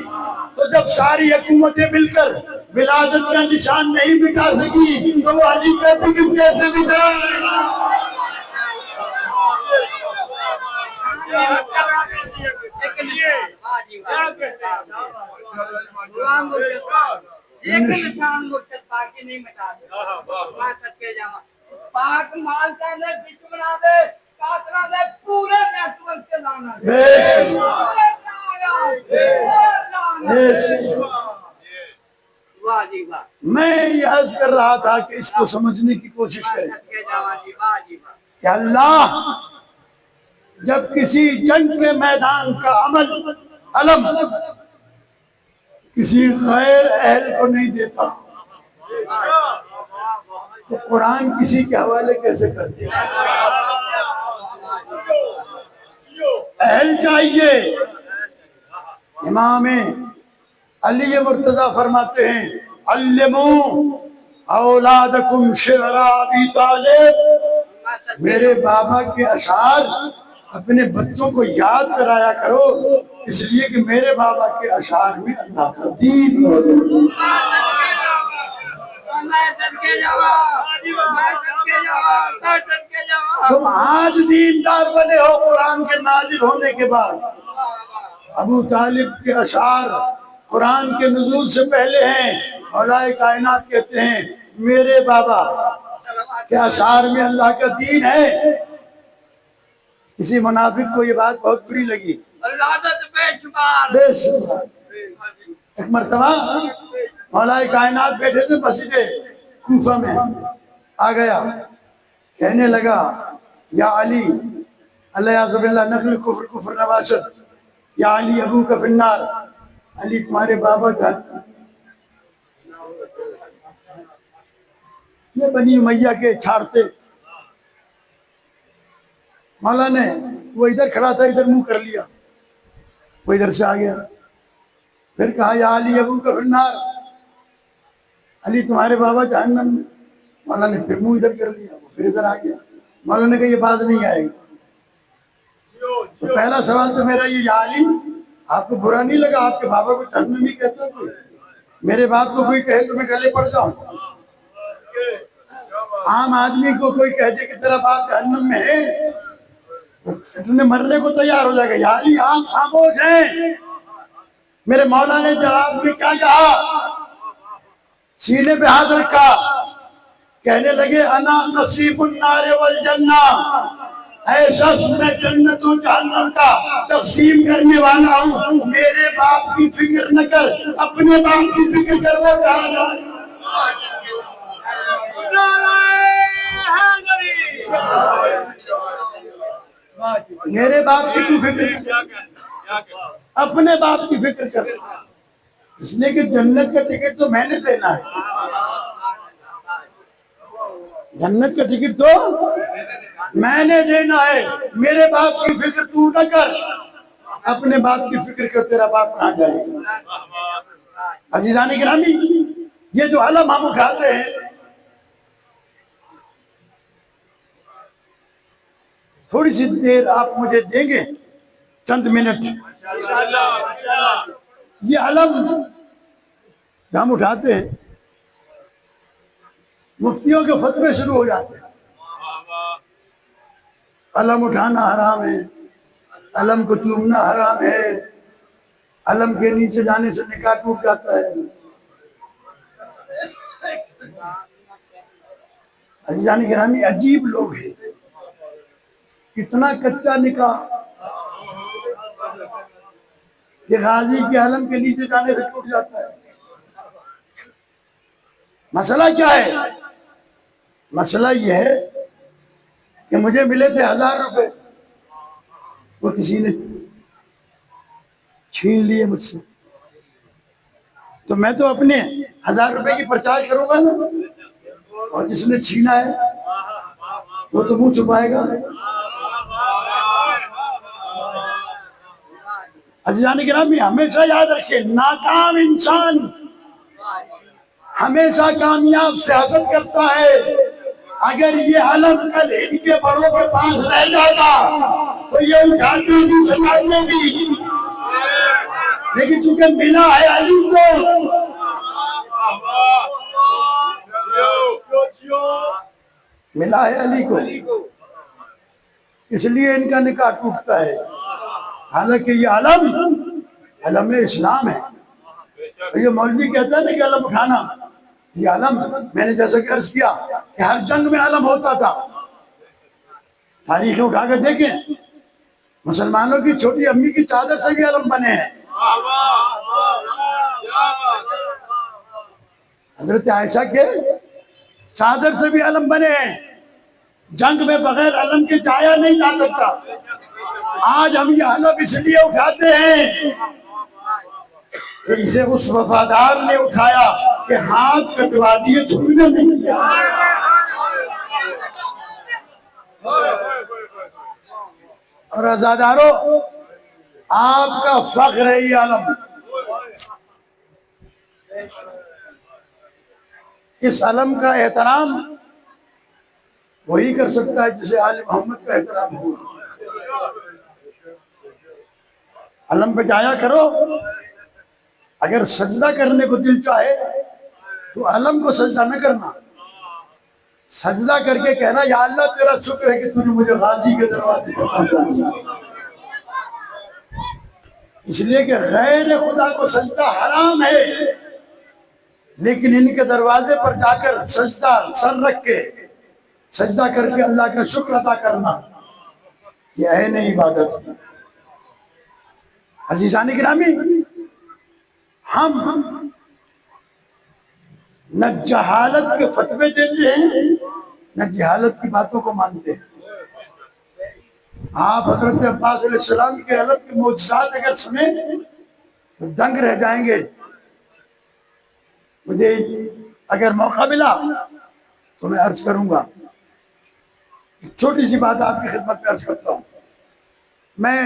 تو جب ساری حکومتیں مل کر ولادت کا نشان نہیں مٹا سکی تو وہ علی کا ذکر کیسے مٹا؟ ایک نشان مرشد باقی نہیں مٹا دے. میں سچ کے جاواں پاک مالتا نے بچ بنا دے کاترا دے پورے نیٹ ورک کے لانا میں یہ عرض کر رہا تھا کہ اس کو سمجھنے کی کوشش کریں کہ اللہ جب کسی جنگ کے میدان کا علم کسی غیر اہل کو نہیں دیتا تو قرآن کسی کے حوالے کیسے کر دیا؟ اہل چاہیے. امام علی مرتضی فرماتے ہیں علموا اولادکم شعر ابی طالب، میرے بابا کے اشعار اپنے بچوں کو یاد کرایا کرو، اس لیے کہ میرے بابا کے اشعار میں اللہ کا دین موجود ہے. میں صدقے جاواں میں صدقے جاواں میں صدقے جاواں تم آج دیندار بنے ہو قرآن کے نازل ہونے کے بعد. ابو طالب کے اشعار قرآن کے نزول سے پہلے ہیں. مولا کائنات کہتے ہیں میرے بابا کے اشعار میں اللہ کا دین ہے. کسی منافق کو یہ بات بہت بری لگی. لعنت بے شمار بے شمار. ایک مرتبہ مولا کائنات بیٹھے تھے مسجد کوفہ میں. آ گیا کہنے لگا یا علی اللہ باللہ نقل کفر کفر نواشد یا علی ابو کا فی النار. علی تمہارے بابا کا. یہ بنی امیہ کے چھاڑتے. مولا نے وہ ادھر کھڑا تھا ادھر منہ کر لیا. وہ ادھر سے آ گیا. پھر کہا یا علی ابو کا فی النار. علی تمہارے بابا جہنم میں. مولا نے پھر منہ ادھر کر لیا. وہ پھر ادھر آ گیا. مولا نے کہا یہ بات نہیں آئے گا. تو پہلا سوال تو میرا یہ یا علی آپ کو برا نہیں لگا آپ کے بابا کو جہنمی کہتا کوئی؟ میرے باپ کو کوئی کہے تو میں گلے پڑ جاؤں. عام آدمی کو کوئی کہہ دے کہ تیرا باپ جہنم میں ہے تو مرنے کو تیار ہو جائے گا. یا علی آپ خاموش ہیں. میرے مولا نے جواب میں کیا کہا؟ سینے پہ ہاتھ رکھا. کہنے لگے انا نصیب النار والجنہ. اے شخص میں جنت و جہنم کا تقسیم کرنے والا ہوں. میرے باپ کی فکر نہ کر اپنے باپ کی فکر کر. وہ کہا جائے میرے باپ کی تو فکر کر اپنے باپ کی فکر کر. اس لیے کہ جنت کا ٹکٹ تو میں نے دینا ہے. جنت کا ٹکٹ تو میں نے دینا ہے. میرے باپ کی فکر تو نہ کر اپنے باپ کی فکر کر. تیرا باپ کہاں جائے گا؟ عزیزان گرامی یہ جو علم ہم اٹھاتے ہیں تھوڑی سی دیر آپ مجھے دیں گے چند منٹ. یہ علم ہم اٹھاتے ہیں مفتیوں کے فتوے شروع ہو جاتے ہیں. علم اٹھانا حرام ہے. علم کو چومنا حرام ہے. علم کے نیچے جانے سے نکاح ٹوٹ جاتا ہے. عزیزان گرامی عجیب لوگ ہیں. اتنا کچا نکاح کہ غازی کے علم کے نیچے جانے سے ٹوٹ جاتا ہے. مسئلہ کیا ہے؟ مسئلہ یہ ہے کہ مجھے ملے تھے 1000 روپے وہ کسی نے چھین لیے مجھ سے. تو میں تو اپنے 1000 روپے کی پرچار کروں گا نا. اور جس نے چھینا ہے وہ تو منہ چھپائے گا. عزیزان گرامی ہمیشہ یاد رکھیں ناکام انسان ہمیشہ کامیاب سے حسد کرتا ہے. اگر یہ علم کل ان کے بڑوں کے پاس رہ جاتا تو یہ اٹھاتے بھی سنبھالنے بھی. لیکن چونکہ ملا ہے علی کو ملا ہے علی کو اس لیے ان کا نکاح ٹوٹتا ہے. حالانکہ یہ علم اسلام ہے. یہ مولوی کہتا ہے نا کہ علم اٹھانا یہ علم میں نے جیسا کہ عرض کیا کہ ہر جنگ میں علم ہوتا تھا. تاریخیں اٹھا کر دیکھیں مسلمانوں کی چھوٹی امی کی چادر سے بھی علم بنے ہیں. حضرت عائشہ کے چادر سے بھی علم بنے ہیں. جنگ میں بغیر علم کے جایا نہیں جا سکتا. آج ہم یہ علم اس لیے اٹھاتے ہیں کہ اسے اس وفادار نے اٹھایا کہ ہاتھ کٹوا دیے چھوڑنے نہیں دیا. اور عزادارو آپ کا فخر ہے یہ علم. اس علم کا احترام وہی کر سکتا ہے جسے آل محمد کا احترام ہوا. علم پہ جایا کرو. اگر سجدہ کرنے کو دل چاہے تو علم کو سجدہ نہ کرنا، سجدہ کر کے کہنا یا اللہ تیرا شکر ہے کہ تو نے مجھے غازی کے دروازے پر پہنچا دیا۔ اس لیے کہ غیر خدا کو سجدہ حرام ہے، لیکن ان کے دروازے پر جا کر سجدہ سر رکھ کے سجدہ کر کے اللہ کا شکر ادا کرنا، یہ عین عبادت ہے۔ عزیزان گرامی، ہم نہ جہالت کے فتوے دیتے ہیں نہ جہالت کی باتوں کو مانتے ہیں۔ آپ حضرت عباس علیہ السلام کے علم کے معجزات اگر سنیں تو دنگ رہ جائیں گے۔ مجھے اگر موقع ملا تو میں عرض کروں گا، ایک چھوٹی سی بات آپ کی خدمت میں عرض کرتا ہوں۔ میں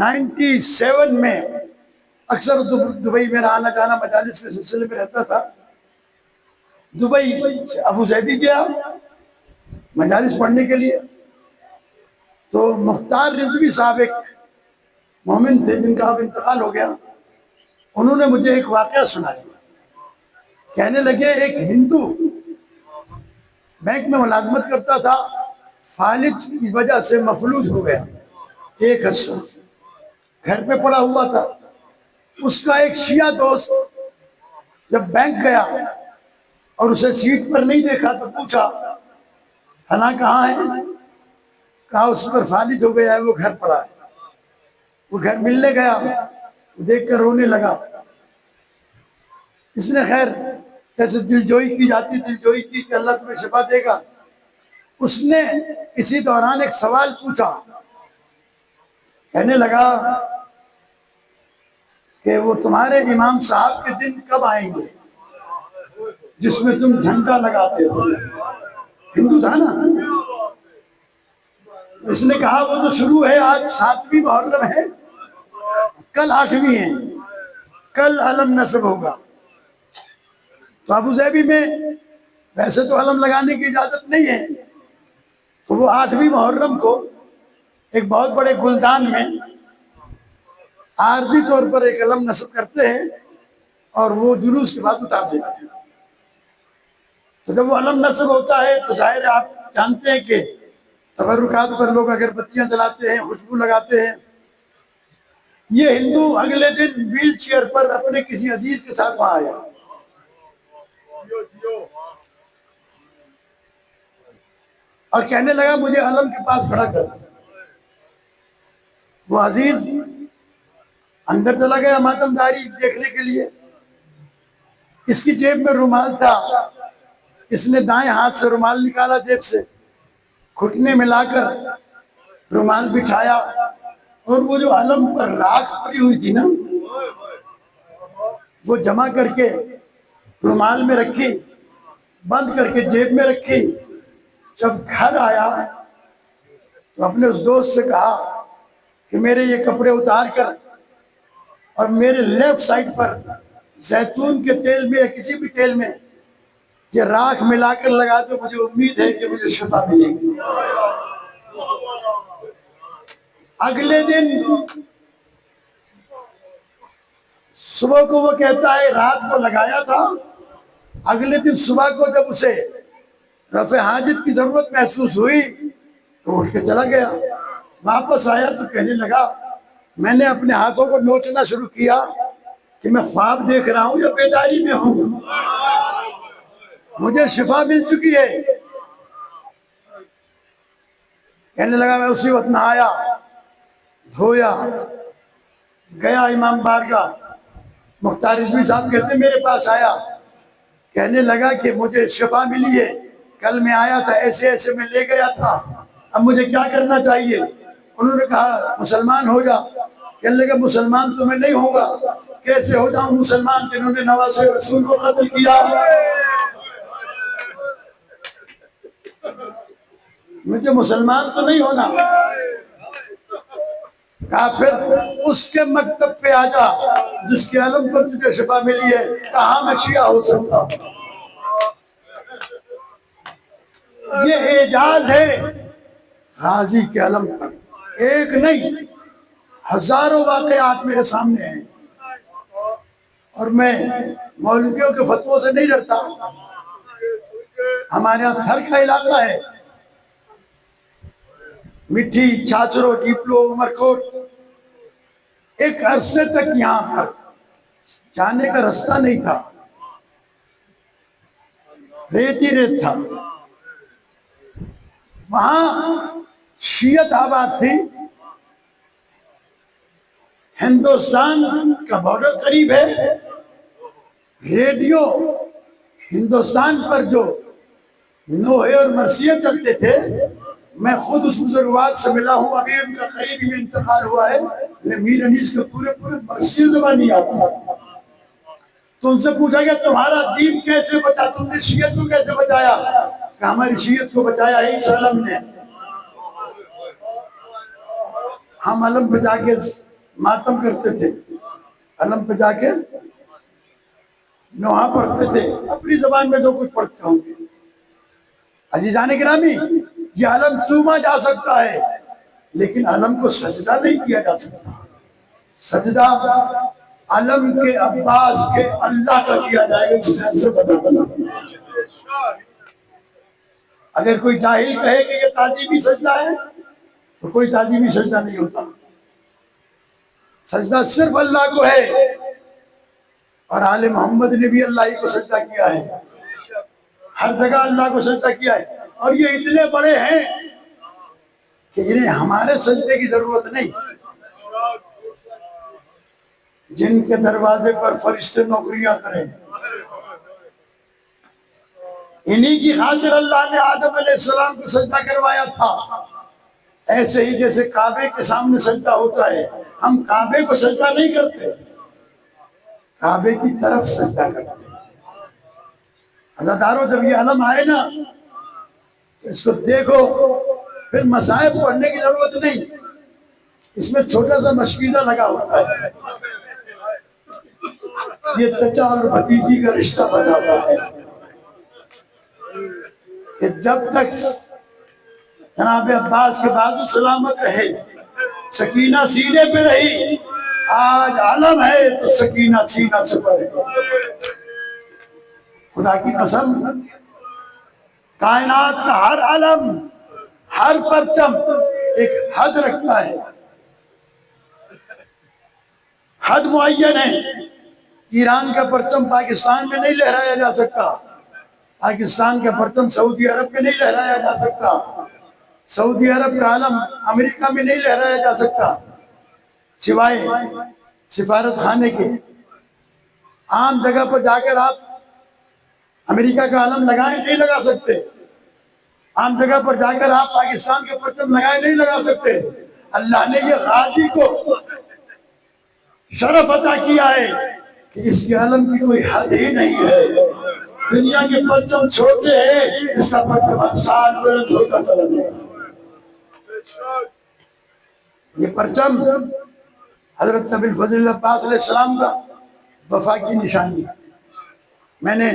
97 میں اکثر دبئی میرا آنا جانا مجالس کے سلسلے میں رہتا تھا۔ دبئی سے ابو ظہبی گیا مجالس پڑھنے کے لیے، تو مختار رضوی صاحب ایک مومن تھے جن کا اب انتقال ہو گیا، انہوں نے مجھے ایک واقعہ سنایا۔ کہنے لگے ایک ہندو بینک میں ملازمت کرتا تھا، فالج کی وجہ سے مفلوج ہو گیا، ایک حصہ گھر پہ پڑا ہوا تھا۔ اس کا ایک شیعہ دوست جب بینک گیا اور اسے سیٹ پر نہیں دیکھا تو پوچھا فلاں کہاں ہے؟ کہا اس پر فالج ہو گیا ہے، وہ گھر پڑا ہے۔ وہ گھر ملنے گیا، دیکھ کر رونے لگا۔ اس نے خیر جیسے دل جوئی کی جاتی دل جوئی کی کہ اللہ تمہیں شفا دے گا۔ اس نے اسی دوران ایک سوال پوچھا، کہنے لگا کہ وہ تمہارے امام صاحب کے دن کب آئیں گے جس میں تم جھنڈا لگاتے ہو؟ ہندو تھا نا۔ اس نے کہا وہ تو شروع ہے، آج 7ویں محرم ہے، کل 8ویں ہے، کل علم نصب ہوگا۔ تو ابو ظہبی میں ویسے تو علم لگانے کی اجازت نہیں ہے، تو وہ 8ویں محرم کو ایک بہت بڑے گلدان میں عارضی طور پر ایک علم نصب کرتے ہیں اور وہ جلوس کے بعد اتار دیتے ہیں۔ تو جب وہ علم نصب ہوتا ہے تو ظاہر ہے آپ جانتے ہیں کہ تبرکات پر لوگ اگربتیاں جلاتے ہیں، خوشبو لگاتے ہیں۔ یہ ہندو اگلے دن ویل چیئر پر اپنے کسی عزیز کے ساتھ وہاں آیا، اور کہنے لگا مجھے علم کے پاس کھڑا کر دیا۔ وہ عزیز اندر چلا گیا ماتم داری دیکھنے کے لیے۔ اس کی جیب میں رومال تھا، اس نے دائیں ہاتھ سے رومال نکالا جیب سے، گھٹنے ملا کر رومال بٹھایا، اور وہ جو علم پر راکھ پڑی ہوئی تھی نا وہ جمع کر کے رومال میں رکھی، بند کر کے جیب میں رکھی۔ جب گھر آیا تو اپنے اس دوست سے کہا کہ میرے یہ کپڑے اتار کر اور میرے لیفٹ سائڈ پر زیتون کے تیل میں یا کسی بھی تیل میں یہ راکھ ملا کر لگا دو، مجھے امید ہے کہ مجھے شفا ملے گی۔ اگلے دن صبح کو وہ کہتا ہے رات کو لگایا تھا، اگلے دن صبح کو جب اسے رفع حاجت کی ضرورت محسوس ہوئی تو اٹھ کے چلا گیا۔ واپس آیا تو کہنے لگا میں نے اپنے ہاتھوں کو نوچنا شروع کیا کہ میں خواب دیکھ رہا ہوں یا بیداری میں ہوں، مجھے شفا مل چکی ہے۔ کہنے لگا میں اسی وقت نہایا، دھویا، گیا امام بارگاہ۔ مختار رضوی صاحب کہتے ہیں میرے پاس آیا، کہنے لگا کہ مجھے شفا ملی ہے، کل میں آیا تھا ایسے ایسے میں لے گیا تھا، اب مجھے کیا کرنا چاہیے؟ انہوں نے کہا مسلمان ہو جا۔ کہنے لگا مسلمان تو میں نہیں ہوگا، کیسے ہو جاؤں مسلمان جنہوں نے نواسے رسول کو قتل کیا؟ مجھے مسلمان تو نہیں ہونا۔ کہا پھر اس کے مکتب پہ آ جا جس کے علم پر تجھے شفا ملی ہے۔ کہاں میں شیعہ ہو سکتا ہوں؟ یہ اعجاز ہے غازی کے علم پر، ایک نہیں ہزاروں واقعات میرے سامنے ہیں، اور میں مولویوں کے فتووں سے نہیں ڈرتا. ہمارے یہاں تھر کا علاقہ ہے، مٹھی، چھاچرو، ڈیپلو، عمرکوٹ، ایک عرصے تک یہاں پر جانے کا رستہ نہیں تھا، ریت ہی ریت تھا. وہاں شیعت آباد تھی. ہندوستان کا بارڈر قریب ہے. ریڈیو ہندوستان پر جو نوحے اور مرثیے چلتے تھے، میں خود اس بزرگوار سے ملا ہوں، ابھی ان کا قریبی میں انتقال ہوا ہے. میر انیس کے پورے مرثیے زبانی آتا ہے. تو ان سے پوچھا گیا تمہارا دین کیسے بچا، تم نے شیعت کو کیسے بچایا؟ کہ ہماری شیعت کو بچایا ہے اس علم نے. ہم علم پہ جا کے ماتم کرتے تھے، علم پہ جا کے نوحہ پڑھتے تھے، اپنی زبان میں جو کچھ پڑھتے ہوں گے. عزیزان گرامی، یہ علم چوما جا سکتا ہے لیکن علم کو سجدہ نہیں کیا جا سکتا. سجدہ علم کے عباس کے اللہ کا کیا جائے گا. اس نے سے بتا، اگر کوئی جاہل کہے کہ یہ تعظیمی سجدہ ہے تو کوئی تعظیمی سجدہ نہیں ہوتا. سجدہ صرف اللہ کو ہے، اور آل محمد نے بھی اللہ ہی کو سجدہ کیا ہے. ہر جگہ اللہ کو سجدہ کیا ہے. اور یہ اتنے بڑے ہیں کہ انہیں ہمارے سجدے کی ضرورت نہیں. جن کے دروازے پر فرشتے نوکریاں کریں، انہی کی خاطر اللہ نے آدم علیہ السلام کو سجدہ کروایا تھا. ایسے ہی جیسے کعبے کے سامنے سجدہ ہوتا ہے، ہم کعبے کو سجدہ نہیں کرتے، کعبے کی طرف سجدہ کرتے ہیں. عزادارو، جب یہ علم آئے نا تو اس کو دیکھو، پھر مصائب پڑھنے کی ضرورت نہیں. اس میں چھوٹا سا مشکیزہ لگا ہوتا ہے. یہ چچا اور بھتیجی کا رشتہ بنا ہوا ہے کہ جب تک جناب عباس کے بازو سلامت رہے، سکینہ سینے پہ رہی. آج علم ہے تو سکینہ سینہ سے پڑے گا. خدا کی قسم، کائنات کا ہر علم، ہر پرچم ایک حد رکھتا ہے، حد معین ہے. ایران کا پرچم پاکستان میں نہیں لہرایا جا سکتا، پاکستان کا پرچم سعودی عرب میں نہیں لہرایا جا سکتا، سعودی عرب کا علم امریکہ میں نہیں لہرایا جا سکتا، سوائے سفارت خانے کے. عام جگہ پر جا کر آپ امریکہ کا علم لگائیں نہیں لگا سکتے. عام جگہ پر جا کر آپ پاکستان کے پرچم لگائیں نہیں لگا سکتے. اللہ نے یہ غازی کو شرف عطا کیا ہے کہ اس کے علم کی کوئی حد ہی نہیں ہے. دنیا کے پرچم چھوٹے ہیں، اس کا پرچم سال بلند ہوتا چلا جائے. یہ پرچم حضرت ابی الفضل عباس علیہ السلام کا وفا کی نشانی ہے. میں نے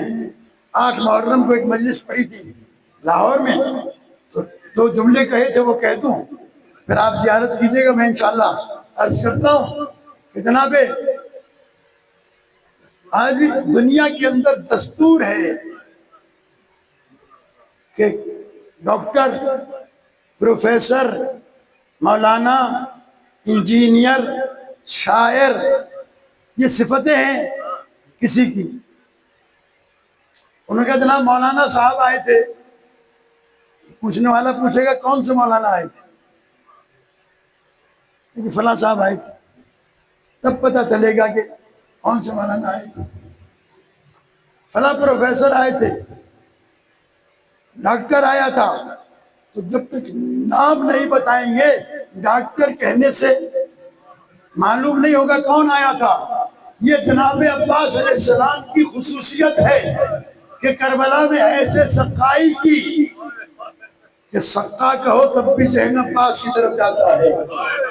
8 محرم کو ایک مجلس پڑھی تھی لاہور میں، تو 2 جملے کہے تھے، وہ کہہ دوں پھر آپ زیارت کیجئے گا. میں انشاءاللہ عرض کرتا ہوں کہ جناب، آج بھی دنیا کے اندر دستور ہے کہ ڈاکٹر، پروفیسر، مولانا، انجینئر، شاعر، یہ صفتیں ہیں کسی کی. انہوں نے کہا جناب مولانا صاحب آئے تھے. پوچھنے والا پوچھے گا کون سے مولانا آئے تھے؟ کہ فلاں صاحب آئے تھے. تب پتہ چلے گا کہ کون سے مولانا آئے تھے. فلاں پروفیسر آئے تھے، ڈاکٹر آیا تھا. تو جب تک نام نہیں بتائیں گے، ڈاکٹر کہنے سے معلوم نہیں ہوگا کون آیا تھا. یہ جناب عباس علیہ السلام کی خصوصیت ہے کہ کربلا میں ایسے سقائی کی کہ سقا کہو تب بھی ذہن عباس کی طرف جاتا ہے،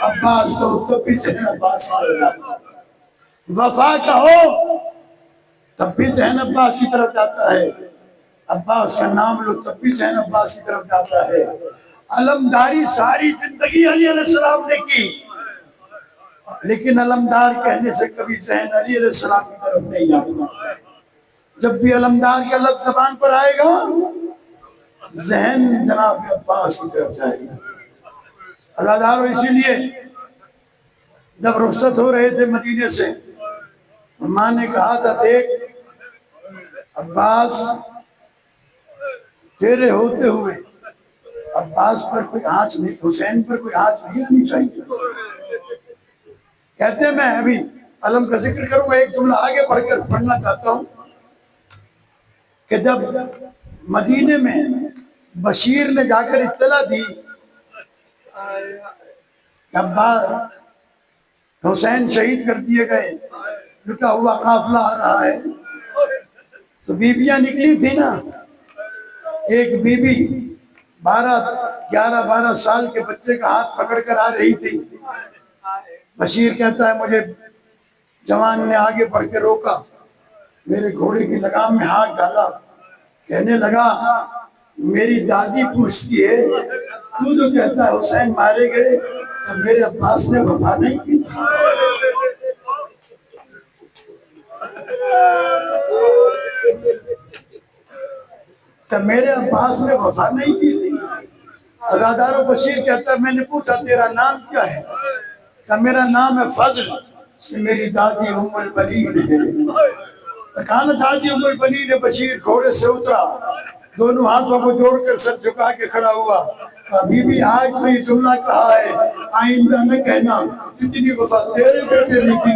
عباس کہو تب بھی ذہن عباس کی طرف جاتا ہے، وفا کہو تب بھی ذہن عباس کی طرف جاتا ہے، عباس کا نام لو تب بھی ذہن عباس کی طرف جاتا ہے. علمداری ساری زندگی علی علیہ السلام نے کی، لیکن علمدار کہنے سے کبھی ذہن علی علیہ السلام کی طرف نہیں جاتا. جب بھی علمدار کا لفظ زبان پر آئے گا ذہن جناب عباس کی طرف جائے گا۔ اللہ دارو اسی لیے جب رخصت ہو رہے تھے مدینے سے ماں نے کہا تھا دیکھ عباس تیرے ہوتے ہوئے عباس پر کوئی آنچ نہیں، حسین پر کوئی آنچ نہیں آنی چاہیے۔ کہتے ہیں میں ابھی علم کا ذکر کروں گا، ایک جملہ آگے پڑھ کر پڑھنا چاہتا ہوں کہ جب مدینے میں بشیر نے جا کر اطلاع دی کہ عباس حسین شہید کر دیے گئے، لٹا ہوا قافلہ آ رہا ہے، تو بیویاں نکلی تھی نا، ایک بی بی 11-12 سال کے بچے کا ہاتھ پکڑ کر آ رہی تھی۔ بشیر کہتا ہے مجھے جوان نے آگے بڑھ کے روکا، میرے گھوڑے کی لگام میں ہاتھ ڈالا، کہنے لگا میری دادی پوچھتی ہے تو جو کہتا ہے حسین مارے گئے تو میرے عباس نے وفا نہیں کی؟ تو میرے عباس نے وفا نہیں کی تھی؟ عزادار و بشیر کہتا ہے میں نے پوچھا تیرا نام کیا ہے؟ کہ میرا نام ہے فضل، میری دادی ام البنین ہے۔ کہا دادی ام البنین ہے۔ بشیر گھوڑے سے اترا، دونوں ہاتھوں کو جوڑ کر سر جھکا کے کھڑا ہوا، ابھی بھی آج تو یہ جملہ کہا ہے آئندہ نہ کہنا جتنی وفا تیرے بیٹے نے کی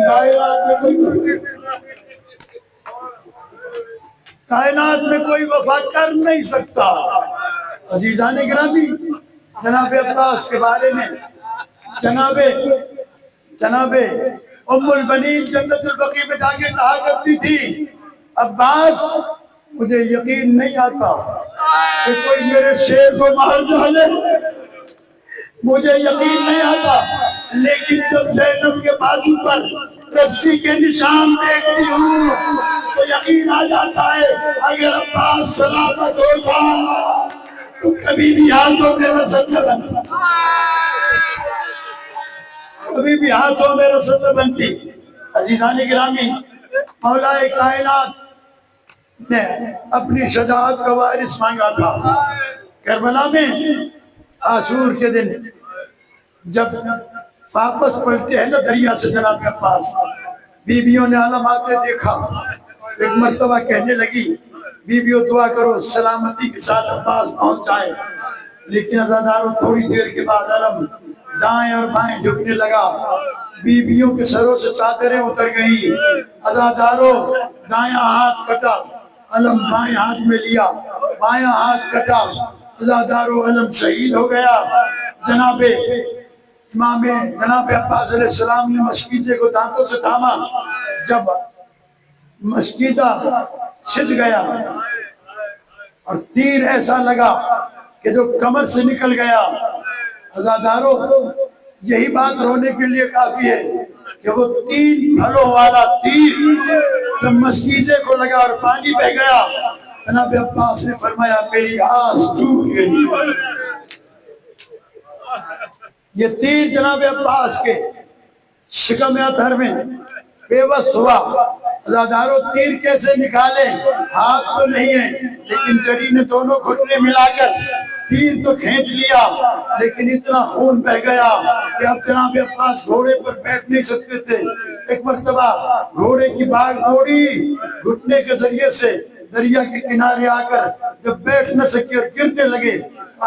کائنات میں کوئی وفا کر نہیں سکتا۔ عزیزان گرامی، جناب عباس کے بارے میں جناب ام البنین جنت البقیع میں جا کے کہا کرتی تھی عباس مجھے یقین نہیں آتا کہ کوئی میرے شیر کو مار ڈالے، مجھے یقین نہیں آتا، لیکن جب زینب کے بازو پر رسی کے نشان دیکھتی ہوں تو یقین آ جاتا ہے اگر عباس سلامت ہوتا تو کبھی بھی ہاتھوں میں رسد نہ بنتی، کبھی بھی ہاتھوں میں رسد نہ بنتی۔ عزیزان گرامی، مولا کائنات نے اپنی شجاعت کا وارث مانگا تھا۔ کربلا میں عاشور کے دن جب واپس پلٹے ہیں نا دریا سے جناب عباس، بیویوں نے علامات دیکھا، ایک مرتبہ کہنے لگی بیویوں دعا کرو سلامتی کے ساتھ عباس پہنچ جائے، لیکن عزاداروں تھوڑی دیر کے بعد علم دائیں اور بائیں جھکنے لگا، بیویوں کے سروں سے چادریں اتر گئی، عزاداروں دائیں ہاتھ کٹا، علم بائیں ہاتھ میں لیا، بائیں ہاتھ کٹا، عزاداروں علم شہید ہو گیا۔ جناب عباس علیہ السلام نے مشکیزے کو دانتوں سے تھاما، جب مشکیزہ چھج گیا اور تیر ایسا لگا کہ جو کمر سے نکل گیا، عزاداروں یہی بات رونے کے لیے کافی ہے کہ وہ 3 پھلوں والا تیر جب مشکیزے کو لگا اور پانی بہ گیا، جناب عباس نے فرمایا میری آس ٹوٹ گئی۔ یہ تیر جناب عباس کے شکم ادھر میں بے بس ہوا۔ عزاداروں تیر کیسے نکالیں؟ ہاتھ تو نہیں ہے، لیکن جری نے دونوں گھٹنے ملا کر تیر تو کھینچ لیا، لیکن اتنا خون بہ گیا کہ اب جناب عباس گھوڑے پر بیٹھ نہیں سکتے تھے۔ ایک مرتبہ گھوڑے کی باگ موڑی، گھٹنے کے ذریعے سے دریا کے کنارے آ کر جب بیٹھ نہ سکے اور گرنے لگے،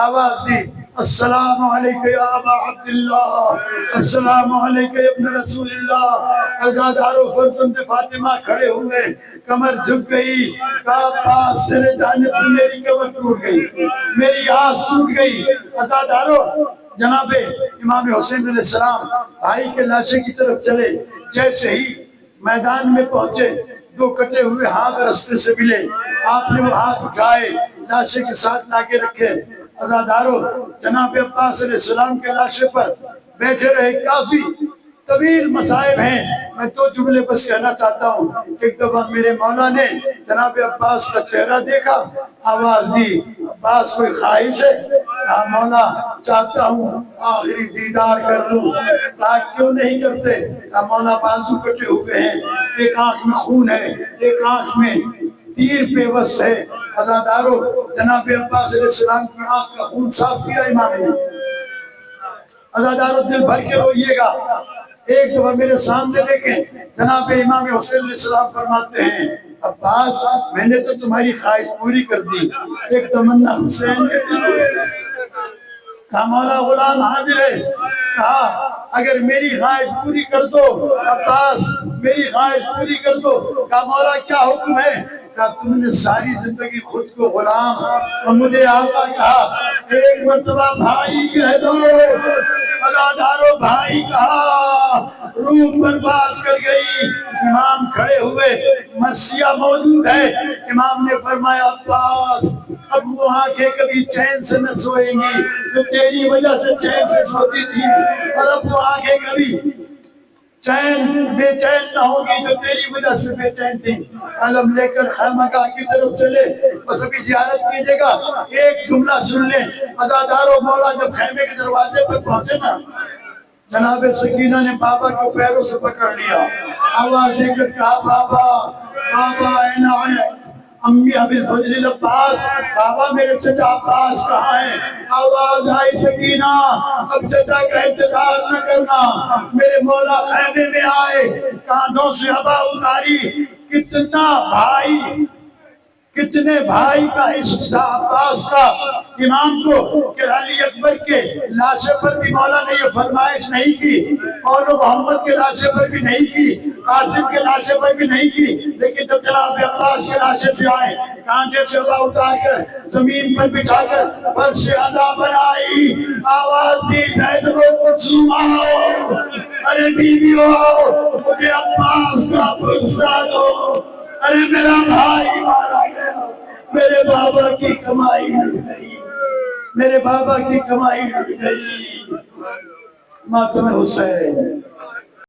آواز دی السلام علیکہ یا ابا عبداللہ، السلام علیکہ ابن رسول اللہ۔ عزادارو فرزند فاطمہ کھڑے ہوئے، کمر جھک گئی، کہا عباس تیرے جانے سے میری کمر ٹوٹ گئی، میری آس ٹوٹ گئی۔ عزادارو جناب امام حسین علیہ السلام بھائی کے لاشے کی طرف چلے، جیسے ہی میدان میں پہنچے 2 کٹے ہوئے ہاتھ رستے سے ملے، آپ نے وہ ہاتھ اٹھائے لاشے کے ساتھ لا کے رکھے۔ عزادارو جناب عباس علیہ السلام کے لاشے پر بیٹھے رہے، کافی طویل مصائب ہیں، میں 2 جملے بس کہنا چاہتا ہوں۔ ایک دفعہ میرے مولا نے جناب عباس کا چہرہ دیکھا، آواز دی عباس کوئی خواہش ہے؟ کہا مولا چاہتا ہوں آخری دیدار کر لوں۔ کہا کیوں نہیں کرتے؟ کہا مولا بازو کٹے ہوئے ہیں، ایک آنکھ میں خون ہے، ایک آنکھ میں تیر پہ بس ہے۔ عزادارو جناب عباس علیہ السلام کی آنکھ کا خون صاف کیا امام نے۔ عزادارو دل بھر کے روئیے گا۔ ایک دفعہ میرے سامنے دیکھیں، جناب امام حسین علیہ السلام فرماتے ہیں عباس میں نے تو تمہاری خواہش پوری کر دی، ایک تمنا حسین کے دل میں۔ کہا مولا غلام حاضر ہے، کہا اگر میری خواہش پوری کر دو عباس، میری خواہش پوری کر دو۔ کہا مولا کیا حکم ہے؟ کہا تم نے ساری زندگی خود کو غلام اور مجھے آقا کہا، ایک مرتبہ بھائی کہہ دو۔ عزادارو بھائی کہا، روح برباس کر گئی۔ امام کھڑے ہوئے، مرثیہ موجود ہے۔ امام نے فرمایا عباس اب وہ آنکھیں کبھی چین سے نہ سوئیں گی جو تیری وجہ سے چین سے سوتی تھی، اور اب وہ آنکھیں کبھی بے چین نہ ہوگی جو تیری وجہ سے بے چین تھی۔ علم لے کر خیمگاہ کی طرف چلے، بس ابھی زیارت کیجئے گا۔ ایک جملہ سن لیں، عزادارو مولا جب خیمے کے دروازے پہ پہنچے نا، جناب سکینہ نے بابا کو پیروں سے پکڑ لیا، آواز دے کر کہا بابا بابا اے نائے امی ابی الفضل عباس، بابا میرے چچا عباس کہاں ہیں؟ آواز آئی سکینہ اب چچا کا انتظار نہ کرنا، میرے مولا خیمے میں آئے، کاندھوں سے عبا اتاری۔ کتنے بھائی کا عشق تھا عباس کا امام کو کہ علی اکبر کے لاشے پر بھی مولا نے یہ فرمائش نہیں کی، اور محمد کے لاشے پر بھی نہیں کی، قاسم کے لاشے پر بھی نہیں کی، لیکن جب جناب عباس کے لاشے سے آئے، کاندھے سے عبا اتار کر زمین پر بچھا کر فرش عزا بنائی، آواز دی زید و کلثوم آؤ، ارے بیویو آؤ، مجھے عباس کا پرسہ دو، ارے میرا بھائی مارا گیا، میرے بابا کی کمائی لٹ گئی، میرے بابا کی کمائی لٹ گئی۔ ماتم حسین